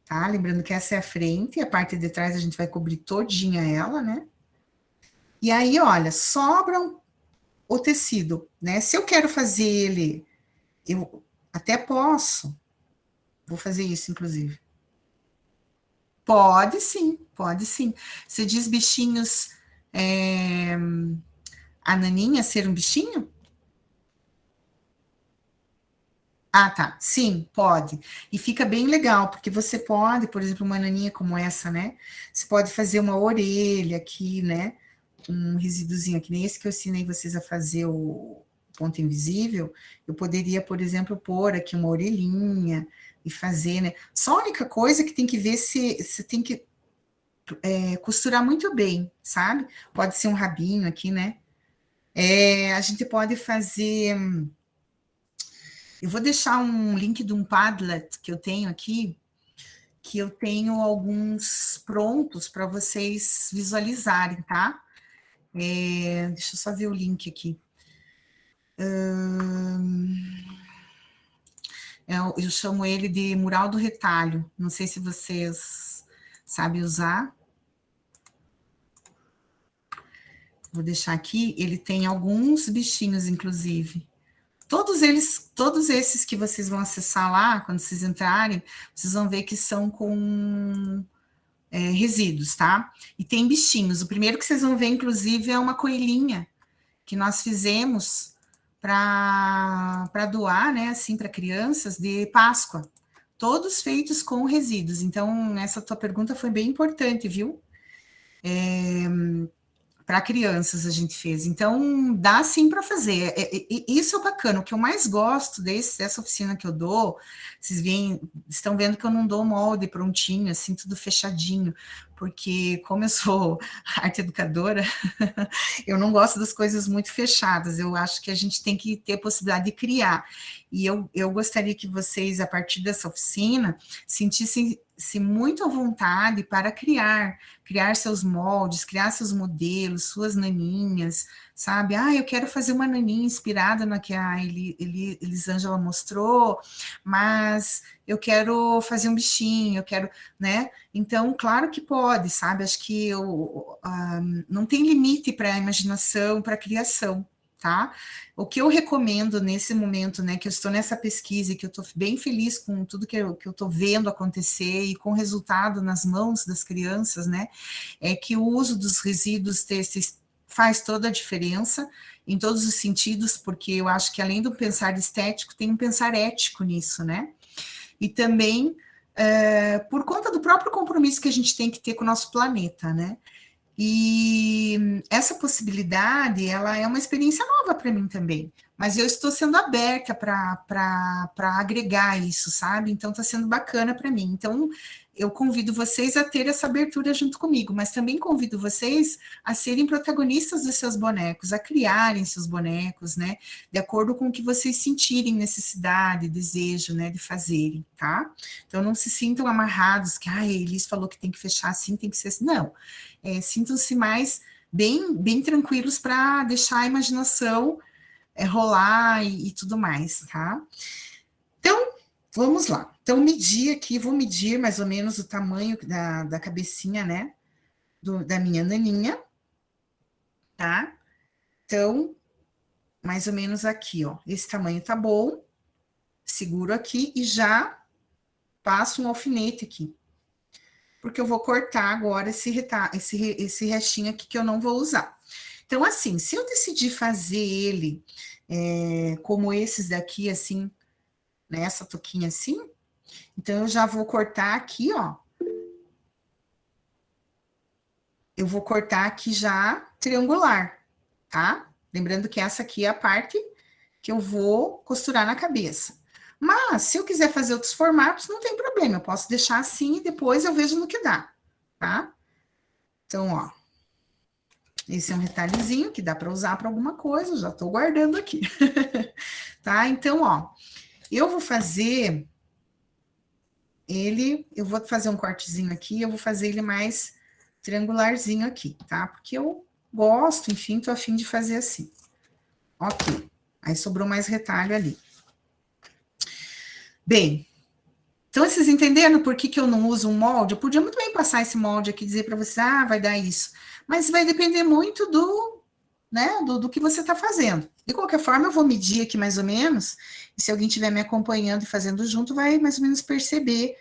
B: tá? Lembrando que essa é a frente, e a parte de trás a gente vai cobrir todinha ela, né? E aí, olha, sobra o tecido, né? Se eu quero fazer ele, eu até posso. Vou fazer isso, inclusive. Pode sim, pode sim. Você diz bichinhos, a naninha ser um bichinho? Tá. Sim, pode. E fica bem legal, porque você pode, por exemplo, uma naninha como essa, né? Você pode fazer uma orelha aqui, né? Um resíduozinho aqui, nem esse que eu ensinei vocês a fazer o ponto invisível. Eu poderia, por exemplo, pôr aqui uma orelhinha e fazer, né? Só a única coisa que tem que ver se você tem que costurar muito bem, sabe? Pode ser um rabinho aqui, né? A gente pode fazer... Eu vou deixar um link de um Padlet que eu tenho aqui, que eu tenho alguns prontos para vocês visualizarem, tá? Deixa eu só ver o link aqui. Eu chamo ele de mural do retalho. Não sei se vocês sabem usar. Vou deixar aqui. Ele tem alguns bichinhos, inclusive. Todos esses que vocês vão acessar lá, quando vocês entrarem, vocês vão ver que são com resíduos, tá? E tem bichinhos. O primeiro que vocês vão ver, inclusive, é uma coelhinha que nós fizemos para doar, né, assim, para crianças de Páscoa, todos feitos com resíduos. Então, essa tua pergunta foi bem importante, viu? Para crianças a gente fez. Então, dá sim para fazer. Isso é bacana. O que eu mais gosto dessa oficina que eu dou, vocês estão vendo que eu não dou molde prontinho, assim, tudo fechadinho, porque como eu sou arte educadora, eu não gosto das coisas muito fechadas. Eu acho que a gente tem que ter a possibilidade de criar. E eu gostaria que vocês, a partir dessa oficina, sentissem-se muito à vontade para criar seus moldes, criar seus modelos, suas naninhas, sabe? Eu quero fazer uma naninha inspirada na que a Elisângela mostrou, mas eu quero fazer um bichinho, eu quero, né? Então, claro que pode, sabe? Acho que não tem limite para a imaginação, para a criação, tá? O que eu recomendo nesse momento, né, que eu estou nessa pesquisa e que eu estou bem feliz com tudo que eu estou vendo acontecer e com o resultado nas mãos das crianças, né, é que o uso dos resíduos têxteis faz toda a diferença em todos os sentidos, porque eu acho que além do pensar estético, tem um pensar ético nisso, né, e também por conta do próprio compromisso que a gente tem que ter com o nosso planeta, né. E essa possibilidade, ela é uma experiência nova para mim também, mas eu estou sendo aberta para agregar isso, sabe? Então está sendo bacana para mim. Então eu convido vocês a ter essa abertura junto comigo, mas também convido vocês a serem protagonistas dos seus bonecos, a criarem seus bonecos, né? De acordo com o que vocês sentirem necessidade, desejo, né? De fazerem, tá? Então não se sintam amarrados, que a Elis falou que tem que fechar assim, tem que ser assim. Não. Sintam-se mais bem tranquilos para deixar a imaginação rolar e tudo mais, tá? Então, vamos lá. Então, vou medir mais ou menos o tamanho da cabecinha, né? Da minha naninha, tá? Então, mais ou menos aqui, ó. Esse tamanho tá bom. Seguro aqui e já passo um alfinete aqui. Porque eu vou cortar agora esse restinho aqui que eu não vou usar. Então, assim, se eu decidir fazer ele como esses daqui, assim, né, essa touquinha assim, então eu já vou cortar aqui, ó. Eu vou cortar aqui já triangular, tá? Lembrando que essa aqui é a parte que eu vou costurar na cabeça. Mas, se eu quiser fazer outros formatos, não tem problema. Eu posso deixar assim e depois eu vejo no que dá, tá? Então, ó. Esse é um retalhozinho que dá para usar para alguma coisa. Já estou guardando aqui. Tá? Então, ó. Eu vou fazer ele... Eu vou fazer um cortezinho aqui. Eu vou fazer ele mais triangularzinho aqui, tá? Porque eu gosto, enfim, tô a fim de fazer assim. Ok. Aí sobrou mais retalho ali. Bem, então vocês entenderam por que eu não uso um molde? Eu podia muito bem passar esse molde aqui e dizer para vocês, vai dar isso. Mas vai depender muito do que você está fazendo. De qualquer forma, eu vou medir aqui mais ou menos, e se alguém estiver me acompanhando e fazendo junto, vai mais ou menos perceber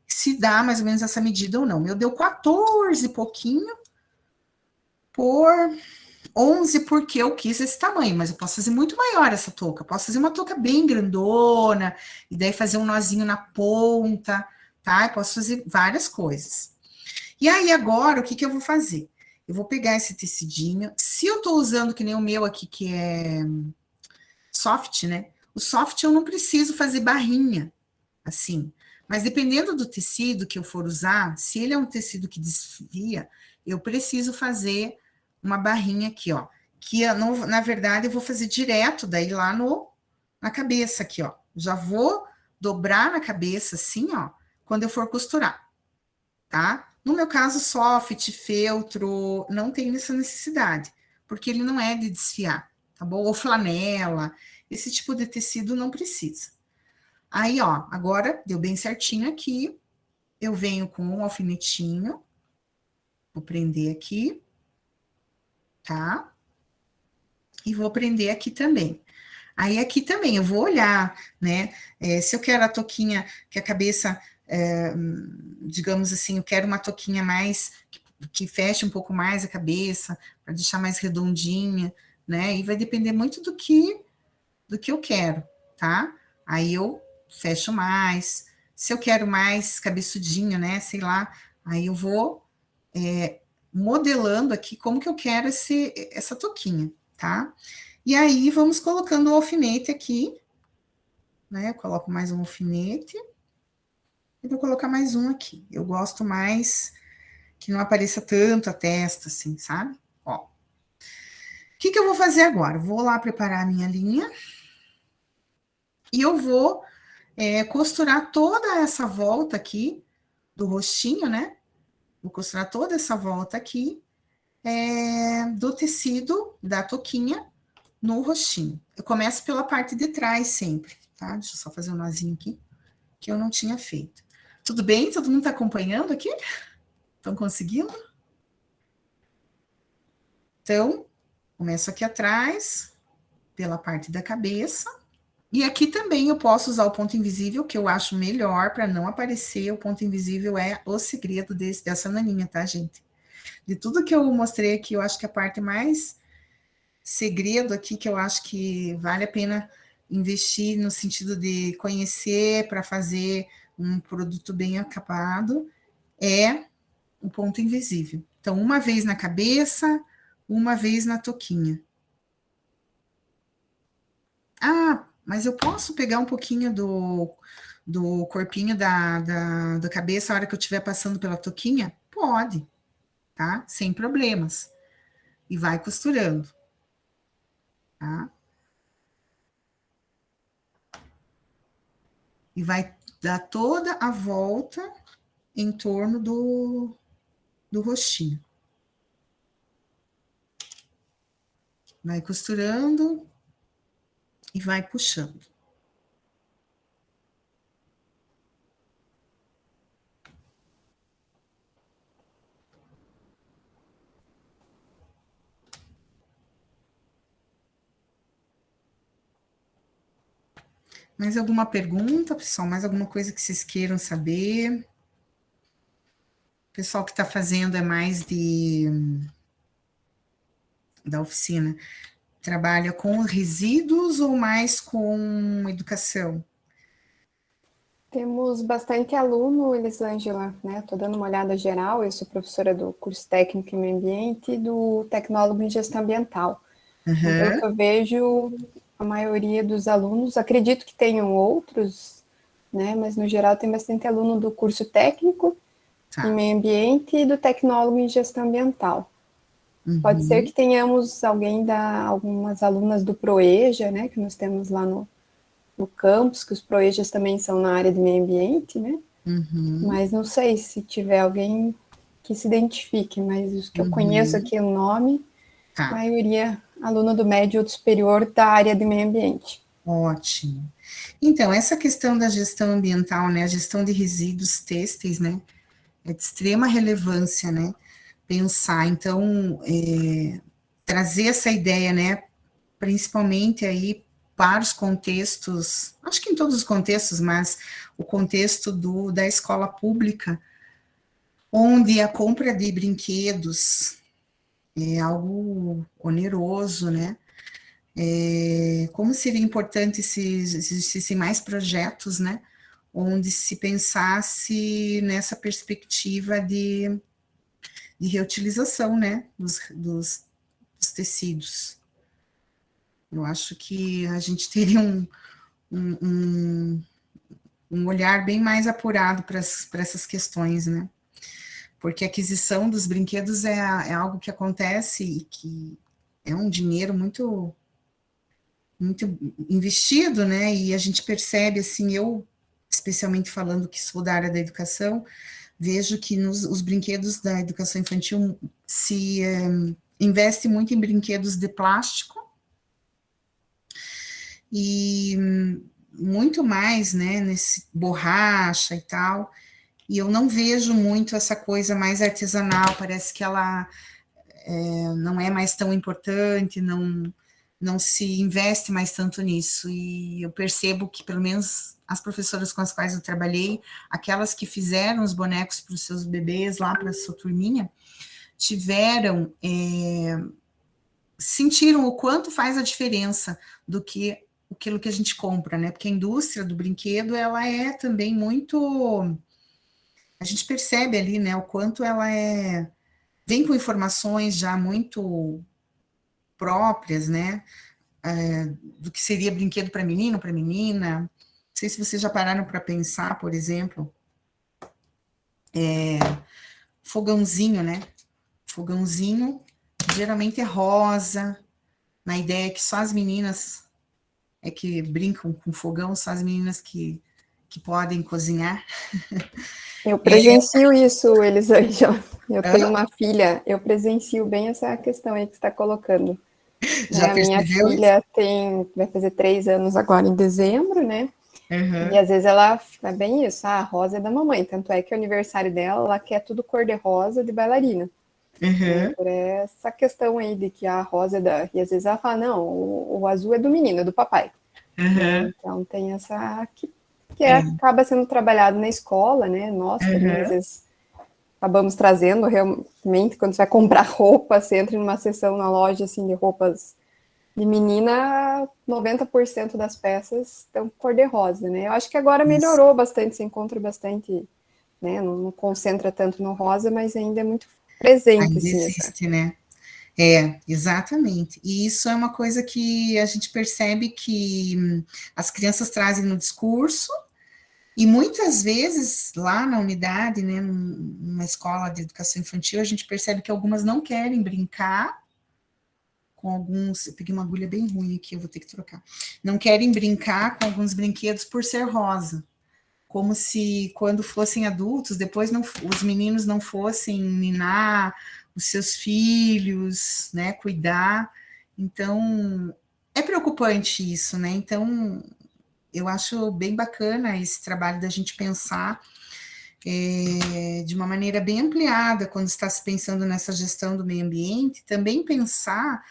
B: se dá mais ou menos essa medida ou não. Meu deu 14 e pouquinho por 11 porque eu quis esse tamanho, mas eu posso fazer muito maior essa touca. Eu posso fazer uma touca bem grandona, e daí fazer um nozinho na ponta, tá? Eu posso fazer várias coisas. E aí, agora, o que eu vou fazer? Eu vou pegar esse tecidinho. Se eu tô usando, que nem o meu aqui, que é soft, né? O soft eu não preciso fazer barrinha, assim. Mas dependendo do tecido que eu for usar, se ele é um tecido que desfia, eu preciso fazer uma barrinha aqui, ó, que na verdade eu vou fazer direto daí lá na cabeça aqui, ó. Já vou dobrar na cabeça assim, ó, quando eu for costurar. tá? No meu caso, soft, feltro, não tem essa necessidade, porque ele não é de desfiar, tá bom? Ou flanela, esse tipo de tecido não precisa. Aí, ó, agora deu bem certinho aqui, eu venho com um alfinetinho, vou prender aqui, tá? E vou prender aqui também. Aí aqui também eu vou olhar, né? Se eu quero a touquinha, que a cabeça, digamos assim, eu quero uma touquinha mais, que feche um pouco mais a cabeça, para deixar mais redondinha, né? E vai depender muito do que eu quero, tá? Aí eu fecho mais. Se eu quero mais cabeçudinho, né? Sei lá, aí eu vou modelando aqui como que eu quero essa touquinha, tá? E aí vamos colocando o alfinete aqui, né? Eu coloco mais um alfinete e vou colocar mais um aqui. Eu gosto mais que não apareça tanto a testa, assim, sabe? Ó. O que eu vou fazer agora? Vou lá preparar a minha linha e eu vou costurar toda essa volta aqui do rostinho, né? Vou costurar toda essa volta aqui do tecido da touquinha no rostinho. Eu começo pela parte de trás sempre, tá? Deixa eu só fazer um nozinho aqui, que eu não tinha feito. Tudo bem? Todo mundo está acompanhando aqui? Estão conseguindo? Então, começo aqui atrás, pela parte da cabeça. E aqui também eu posso usar o ponto invisível, que eu acho melhor para não aparecer. O ponto invisível é o segredo dessa naninha, tá, gente? De tudo que eu mostrei aqui, eu acho que a parte mais segredo aqui, que eu acho que vale a pena investir no sentido de conhecer para fazer um produto bem acabado, é o ponto invisível. Então, uma vez na cabeça, uma vez na touquinha. Ah, mas eu posso pegar um pouquinho do corpinho da cabeça a hora que eu estiver passando pela touquinha? Pode, tá? Sem problemas. E vai costurando, tá? E vai dar toda a volta em torno do rostinho. Vai costurando e vai puxando. Mais alguma pergunta, pessoal? Mais alguma coisa que vocês queiram saber? O pessoal que está fazendo é mais da oficina. Trabalha com resíduos ou mais com educação?
A: Temos bastante aluno, Elisângela, né? Estou dando uma olhada geral, eu sou professora do curso técnico em meio ambiente e do tecnólogo em gestão ambiental. Então, pelo que eu vejo, a maioria dos alunos, acredito que tenham outros, né? Mas no geral tem bastante aluno do curso técnico em meio ambiente e do tecnólogo em gestão ambiental. Pode ser que tenhamos algumas alunas do ProEja, né? Que nós temos lá no campus, que os ProEjas também são na área de meio ambiente, né? Mas não sei se tiver alguém que se identifique, mas os que eu conheço aqui o nome, a maioria aluno do médio ou do superior da área de meio ambiente.
B: Ótimo. Então, essa questão da gestão ambiental, né, a gestão de resíduos têxteis, né, é de extrema relevância, né, pensar, então, trazer essa ideia, né, principalmente aí para os contextos, acho que em todos os contextos, mas o contexto da escola pública, onde a compra de brinquedos é algo oneroso, né? Como seria importante se existissem mais projetos, né? Onde se pensasse nessa perspectiva de reutilização, né? Dos tecidos. Eu acho que a gente teria um olhar bem mais apurado para essas questões, né? Porque a aquisição dos brinquedos é algo que acontece e que é um dinheiro muito, muito investido, né? E a gente percebe, assim, eu especialmente falando que sou da área da educação, vejo que os brinquedos da educação infantil se investe muito em brinquedos de plástico e muito mais, né, nesse borracha e tal, e eu não vejo muito essa coisa mais artesanal, parece que ela não é mais tão importante, não se investe mais tanto nisso, e eu percebo que, pelo menos, as professoras com as quais eu trabalhei, aquelas que fizeram os bonecos para os seus bebês, lá para a sua turminha, sentiram o quanto faz a diferença do que aquilo que a gente compra, né? Porque a indústria do brinquedo, ela é também muito... A gente percebe ali, né, o quanto ela vem com informações já muito próprias, né? Do que seria brinquedo para menino, para menina. Não sei se vocês já pararam para pensar, por exemplo, fogãozinho, né? Fogãozinho geralmente é rosa, na ideia que só as meninas que brincam com fogão, só as meninas que podem cozinhar.
A: Eu presencio isso, Elisângela. Eu tenho uma filha, eu presencio bem essa questão aí que você está colocando.
B: Já
A: A minha filha vai fazer 3 anos agora em dezembro, né?
B: Uhum.
A: E às vezes ela é bem isso, a rosa é da mamãe. Tanto é que o aniversário dela, ela quer tudo cor-de-rosa de bailarina.
B: Uhum.
A: Por essa questão aí de que a rosa é da... E às vezes ela fala, não, o azul é do menino, é do papai.
B: Uhum.
A: Então tem essa... que acaba sendo trabalhado na escola, né? Nós também, às vezes, acabamos trazendo realmente, quando você vai comprar roupa, você entra numa seção na loja, assim, de roupas de menina, 90% das peças estão cor-de-rosa, né? Eu acho que agora melhorou bastante, se encontra bastante, né? Não concentra tanto no rosa, mas ainda é muito presente,
B: Ainda
A: assim.
B: existe, né? Exatamente. E isso é uma coisa que a gente percebe que as crianças trazem no discurso, e muitas vezes, lá na unidade, né, numa escola de educação infantil, a gente percebe que algumas não querem brincar com alguns... Eu peguei uma agulha bem ruim aqui, eu vou ter que trocar. Não querem brincar com alguns brinquedos por ser rosa. Como se, quando fossem adultos, depois os meninos não fossem minar os seus filhos, né, cuidar. Então, é preocupante isso, né? Então, eu acho bem bacana esse trabalho da gente pensar de uma maneira bem ampliada, quando está se pensando nessa gestão do meio ambiente, também pensar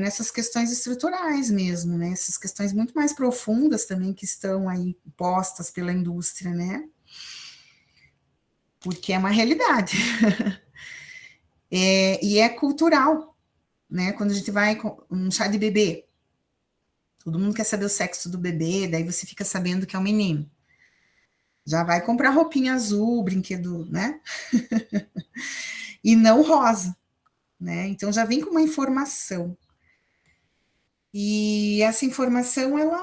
B: nessas questões estruturais mesmo, né? Essas questões muito mais profundas também que estão aí postas pela indústria, né? Porque é uma realidade. E é cultural, né? Quando a gente vai com um chá de bebê, todo mundo quer saber o sexo do bebê, daí você fica sabendo que é um menino. Já vai comprar roupinha azul, brinquedo, né? E não rosa, né? Então já vem com uma informação. E essa informação, ela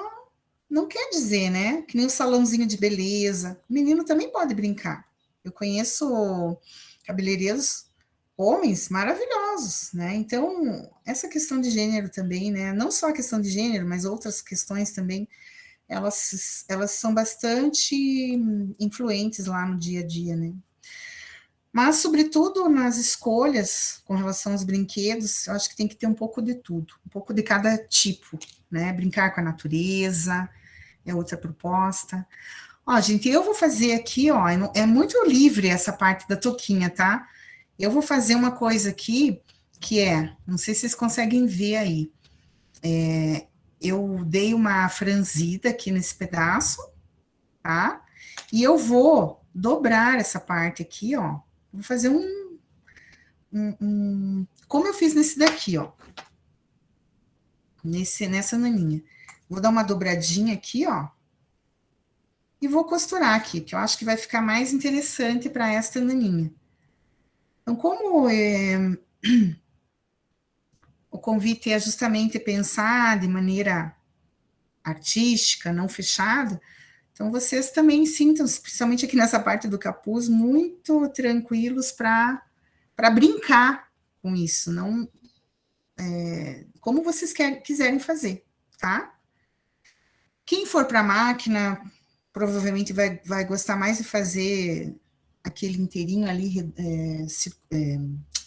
B: não quer dizer, né? Que nem um salãozinho de beleza. O menino também pode brincar. Eu conheço cabeleireiros homens maravilhosos, né? Então, essa questão de gênero também, né? Não só a questão de gênero, mas outras questões também, elas são bastante influentes lá no dia a dia, né? Mas, sobretudo, nas escolhas com relação aos brinquedos, eu acho que tem que ter um pouco de tudo, um pouco de cada tipo, né? Brincar com a natureza é outra proposta. Ó, gente, eu vou fazer aqui, ó, é muito livre essa parte da touquinha, tá? Eu vou fazer uma coisa aqui que não sei se vocês conseguem ver aí. Eu dei uma franzida aqui nesse pedaço, tá? E eu vou dobrar essa parte aqui, ó. Vou fazer como eu fiz nesse daqui, ó. Nessa naninha. Vou dar uma dobradinha aqui, ó. E vou costurar aqui, que eu acho que vai ficar mais interessante para esta naninha. Então, como o convite é justamente pensar de maneira artística, não fechada, então vocês também sintam, principalmente aqui nessa parte do capuz, muito tranquilos para brincar com isso, não como vocês quiserem fazer, tá? Quem for para a máquina, provavelmente vai gostar mais de fazer aquele inteirinho ali,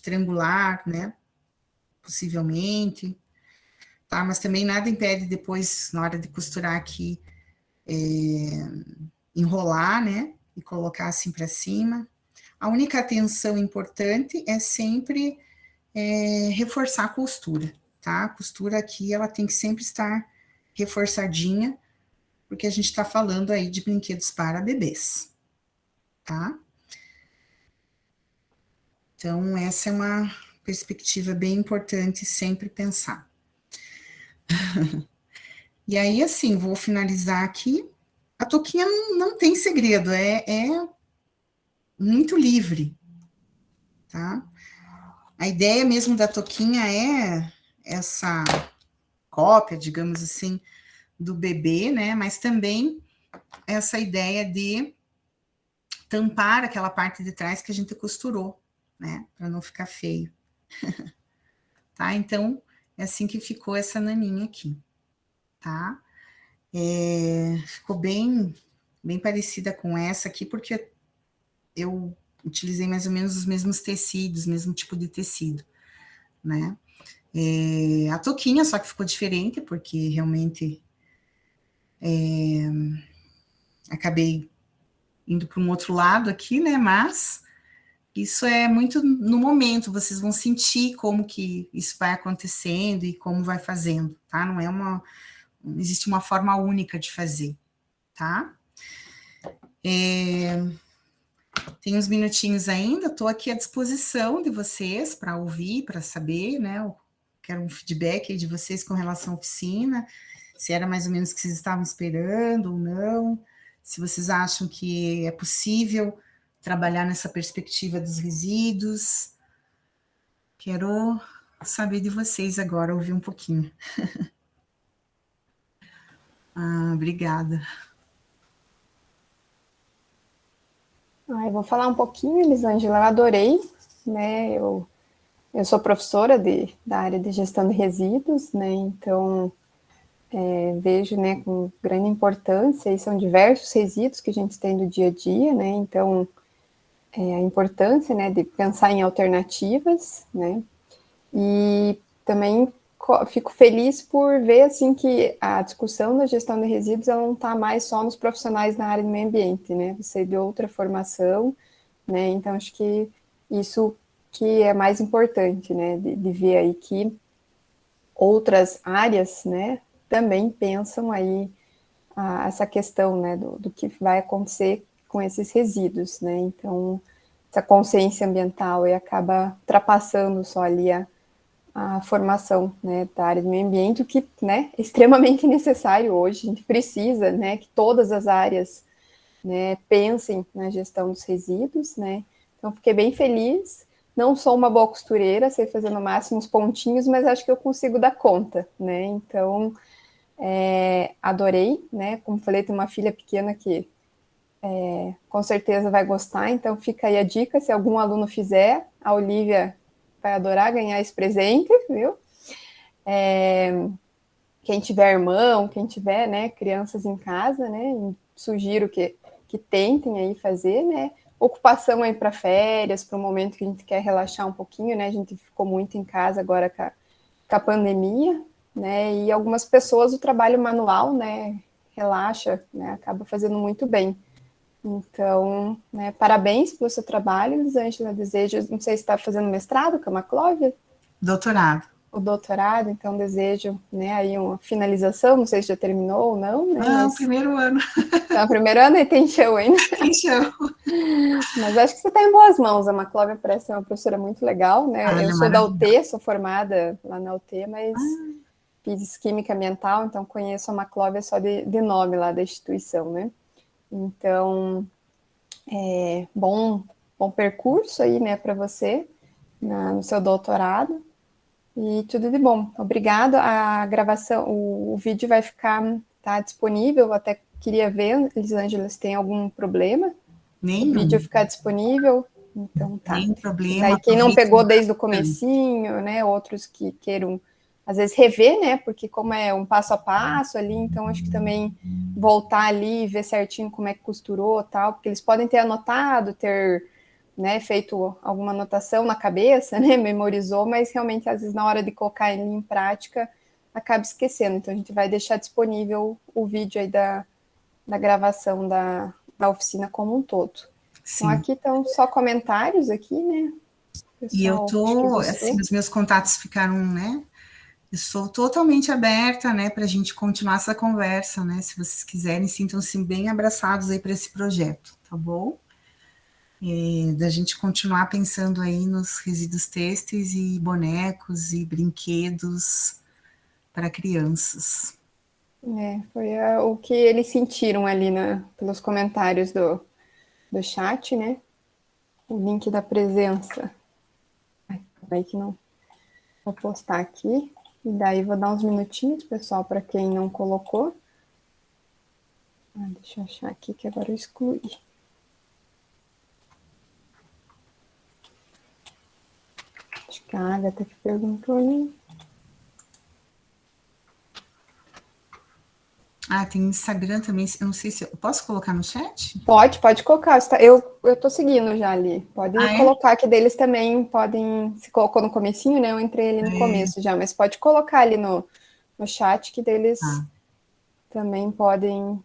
B: triangular, né? Possivelmente, tá? Mas também nada impede depois, na hora de costurar aqui, enrolar, né? E colocar assim para cima. A única atenção importante é sempre reforçar a costura, tá? A costura aqui, ela tem que sempre estar reforçadinha, porque a gente está falando aí de brinquedos para bebês, tá? Então, essa é uma perspectiva bem importante sempre pensar. E aí, assim, vou finalizar aqui. A touquinha não tem segredo, é muito livre, tá? A ideia mesmo da touquinha é essa cópia, digamos assim, do bebê, né? Mas também essa ideia de tampar aquela parte de trás que a gente costurou, né? Para não ficar feio. Tá? Então, é assim que ficou essa naninha aqui, tá? Ficou bem parecida com essa aqui, porque eu utilizei mais ou menos os mesmos tecidos, mesmo tipo de tecido, né? A touquinha, só que ficou diferente, porque realmente acabei indo para um outro lado aqui, né? Mas isso é muito no momento, vocês vão sentir como que isso vai acontecendo e como vai fazendo, tá? Não existe uma forma única de fazer, tá? Tem uns minutinhos ainda, estou aqui à disposição de vocês para ouvir, para saber, né? Eu quero um feedback aí de vocês com relação à oficina, se era mais ou menos o que vocês estavam esperando ou não, se vocês acham que é possível trabalhar nessa perspectiva dos resíduos. Quero saber de vocês agora, ouvir um pouquinho. Obrigada.
A: Eu vou falar um pouquinho, Elisângela, eu adorei, né? Eu sou professora da área de gestão de resíduos, né? Então, vejo, né, com grande importância, e são diversos resíduos que a gente tem do dia a dia, né? Então, a importância, né, de pensar em alternativas, né? E também fico feliz por ver, assim, que a discussão da gestão de resíduos, ela não está mais só nos profissionais na área do meio ambiente, né? Você de outra formação, né? Então, acho que isso que é mais importante, né? De ver aí que outras áreas, né, também pensam aí essa questão, né, do que vai acontecer com esses resíduos, né? Então, essa consciência ambiental e acaba ultrapassando só ali a formação, né, da área do meio ambiente, o que, né, é extremamente necessário hoje. A gente precisa, né, que todas as áreas, né, pensem na gestão dos resíduos, né? Então, fiquei bem feliz. Não sou uma boa costureira, sei fazer no máximo uns pontinhos, mas acho que eu consigo dar conta, né? Então, adorei, né? Como falei, tem uma filha pequena que com certeza vai gostar, então fica aí a dica, se algum aluno fizer, a Olivia vai adorar ganhar esse presente, viu? Quem tiver irmão, quem tiver, né, crianças em casa, né, sugiro que tentem aí fazer, né? Ocupação aí para férias, para um momento que a gente quer relaxar um pouquinho, né? A gente ficou muito em casa agora com a pandemia, né? E algumas pessoas o trabalho manual, né, relaxa, né, acaba fazendo muito bem. Então, né, parabéns pelo seu trabalho, Elisângela. Desejo, não sei se está fazendo mestrado com a Maclóvia?
B: Doutorado.
A: O doutorado, então desejo, né, aí uma finalização, não sei se já terminou ou não, né?
B: Não, mas... primeiro ano.
A: Tá, primeiro ano e tem show ainda.
B: Tem show.
A: Mas acho que você está em boas mãos, a Maclóvia parece ser uma professora muito legal, né? Eu sou da UT, sou formada lá na UT, mas fiz química ambiental, então conheço a Maclóvia só de nome lá da instituição, né? Então, bom percurso aí, né, para você no seu doutorado. E tudo de bom. Obrigado. A gravação, o vídeo vai tá disponível. Eu até queria ver, Elisângela, se tem algum problema.
B: Nenhum.
A: O vídeo ficar disponível. Então tá.
B: Nenhum problema.
A: Daí quem não pegou desde o comecinho, né? Outros que queiram às vezes rever, né? Porque como é um passo a passo ali, então acho que também voltar ali e ver certinho como é que costurou, tal, porque eles podem ter anotado, ter, né, feito alguma anotação na cabeça, né, memorizou, mas realmente às vezes na hora de colocar ele em prática acaba esquecendo. Então a gente vai deixar disponível o vídeo aí da gravação da oficina como um todo. Então
B: Sim.
A: aqui estão só comentários aqui, né?
B: E eu
A: Pessoal, acho que
B: tô,
A: você.
B: assim, os meus contatos ficaram, né? Eu sou totalmente aberta, né, para a gente continuar essa conversa, né? Se vocês quiserem, sintam-se bem abraçados aí para esse projeto, tá bom? Da gente continuar pensando aí nos resíduos têxteis e bonecos e brinquedos para crianças.
A: Foi o que eles sentiram ali pelos comentários do chat, né? O link da presença. Aí que não vou postar aqui. E daí vou dar uns minutinhos, pessoal, para quem não colocou. Deixa eu achar aqui que agora eu excluí. Acho que a Agatha que perguntou ali.
B: Tem Instagram também, eu não sei se eu posso colocar no chat?
A: Pode colocar. Eu tô seguindo já ali. Pode
B: É?
A: colocar que deles também podem. Se colocou no comecinho, né? Eu entrei ali no começo já, mas pode colocar ali no chat que deles também podem.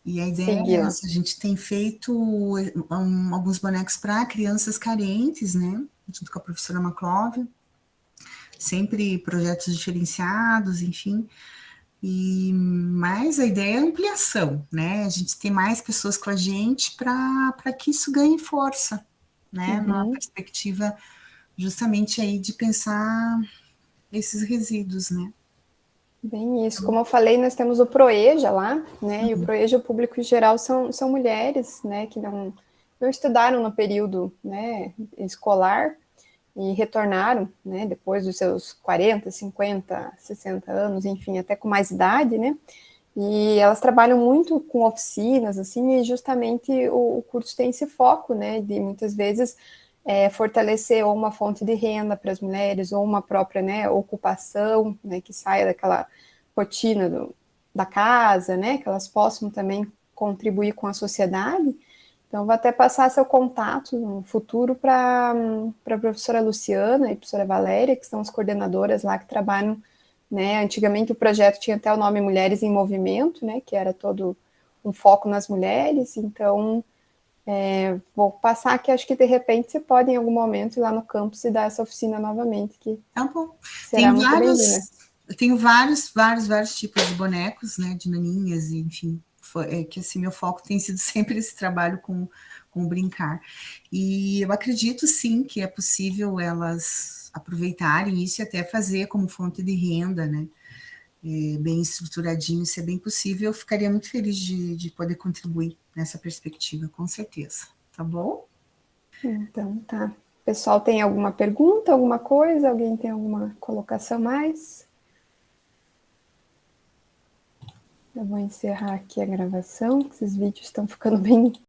B: E a ideia
A: seguir
B: é
A: lá.
B: essa, a gente tem feito alguns bonecos para crianças carentes, né? Junto com a professora Maclove, sempre projetos diferenciados, enfim. Mas a ideia é ampliação, né? A gente tem mais pessoas com a gente para que isso ganhe força, né? Na perspectiva justamente aí de pensar esses resíduos, né?
A: Bem isso. Como eu falei, nós temos o Proeja lá, né? E o Proeja, o público em geral, são mulheres, né? Que não estudaram no período, né, escolar e retornaram, né? Depois dos seus 40, 50, 60 anos, enfim, até com mais idade, né? E elas trabalham muito com oficinas, assim, e justamente o curso tem esse foco, né? De muitas vezes fortalecer ou uma fonte de renda para as mulheres, ou uma própria, né, ocupação, né, que saia daquela rotina da casa, né, que elas possam também contribuir com a sociedade. Então, vou até passar seu contato no futuro para a professora Luciana e a professora Valéria, que são as coordenadoras lá que trabalham, né. Antigamente o projeto tinha até o nome Mulheres em Movimento, né, que era todo um foco nas mulheres. Então, vou passar que acho que de repente você pode em algum momento ir lá no campus e dar essa oficina novamente, que
B: Tá bom.
A: será muito bem-vinda.
B: Eu tenho vários tipos de bonecos, né? De naninhas, enfim. Que assim, meu foco tem sido sempre esse trabalho com o brincar. E eu acredito sim que é possível elas aproveitarem isso e até fazer como fonte de renda, né? Bem estruturadinho, isso é bem possível. Eu ficaria muito feliz de poder contribuir nessa perspectiva, com certeza. Tá bom?
A: Então, tá. Pessoal, tem alguma pergunta, alguma coisa? Alguém tem alguma colocação mais? Eu vou encerrar aqui a gravação, esses vídeos estão ficando bem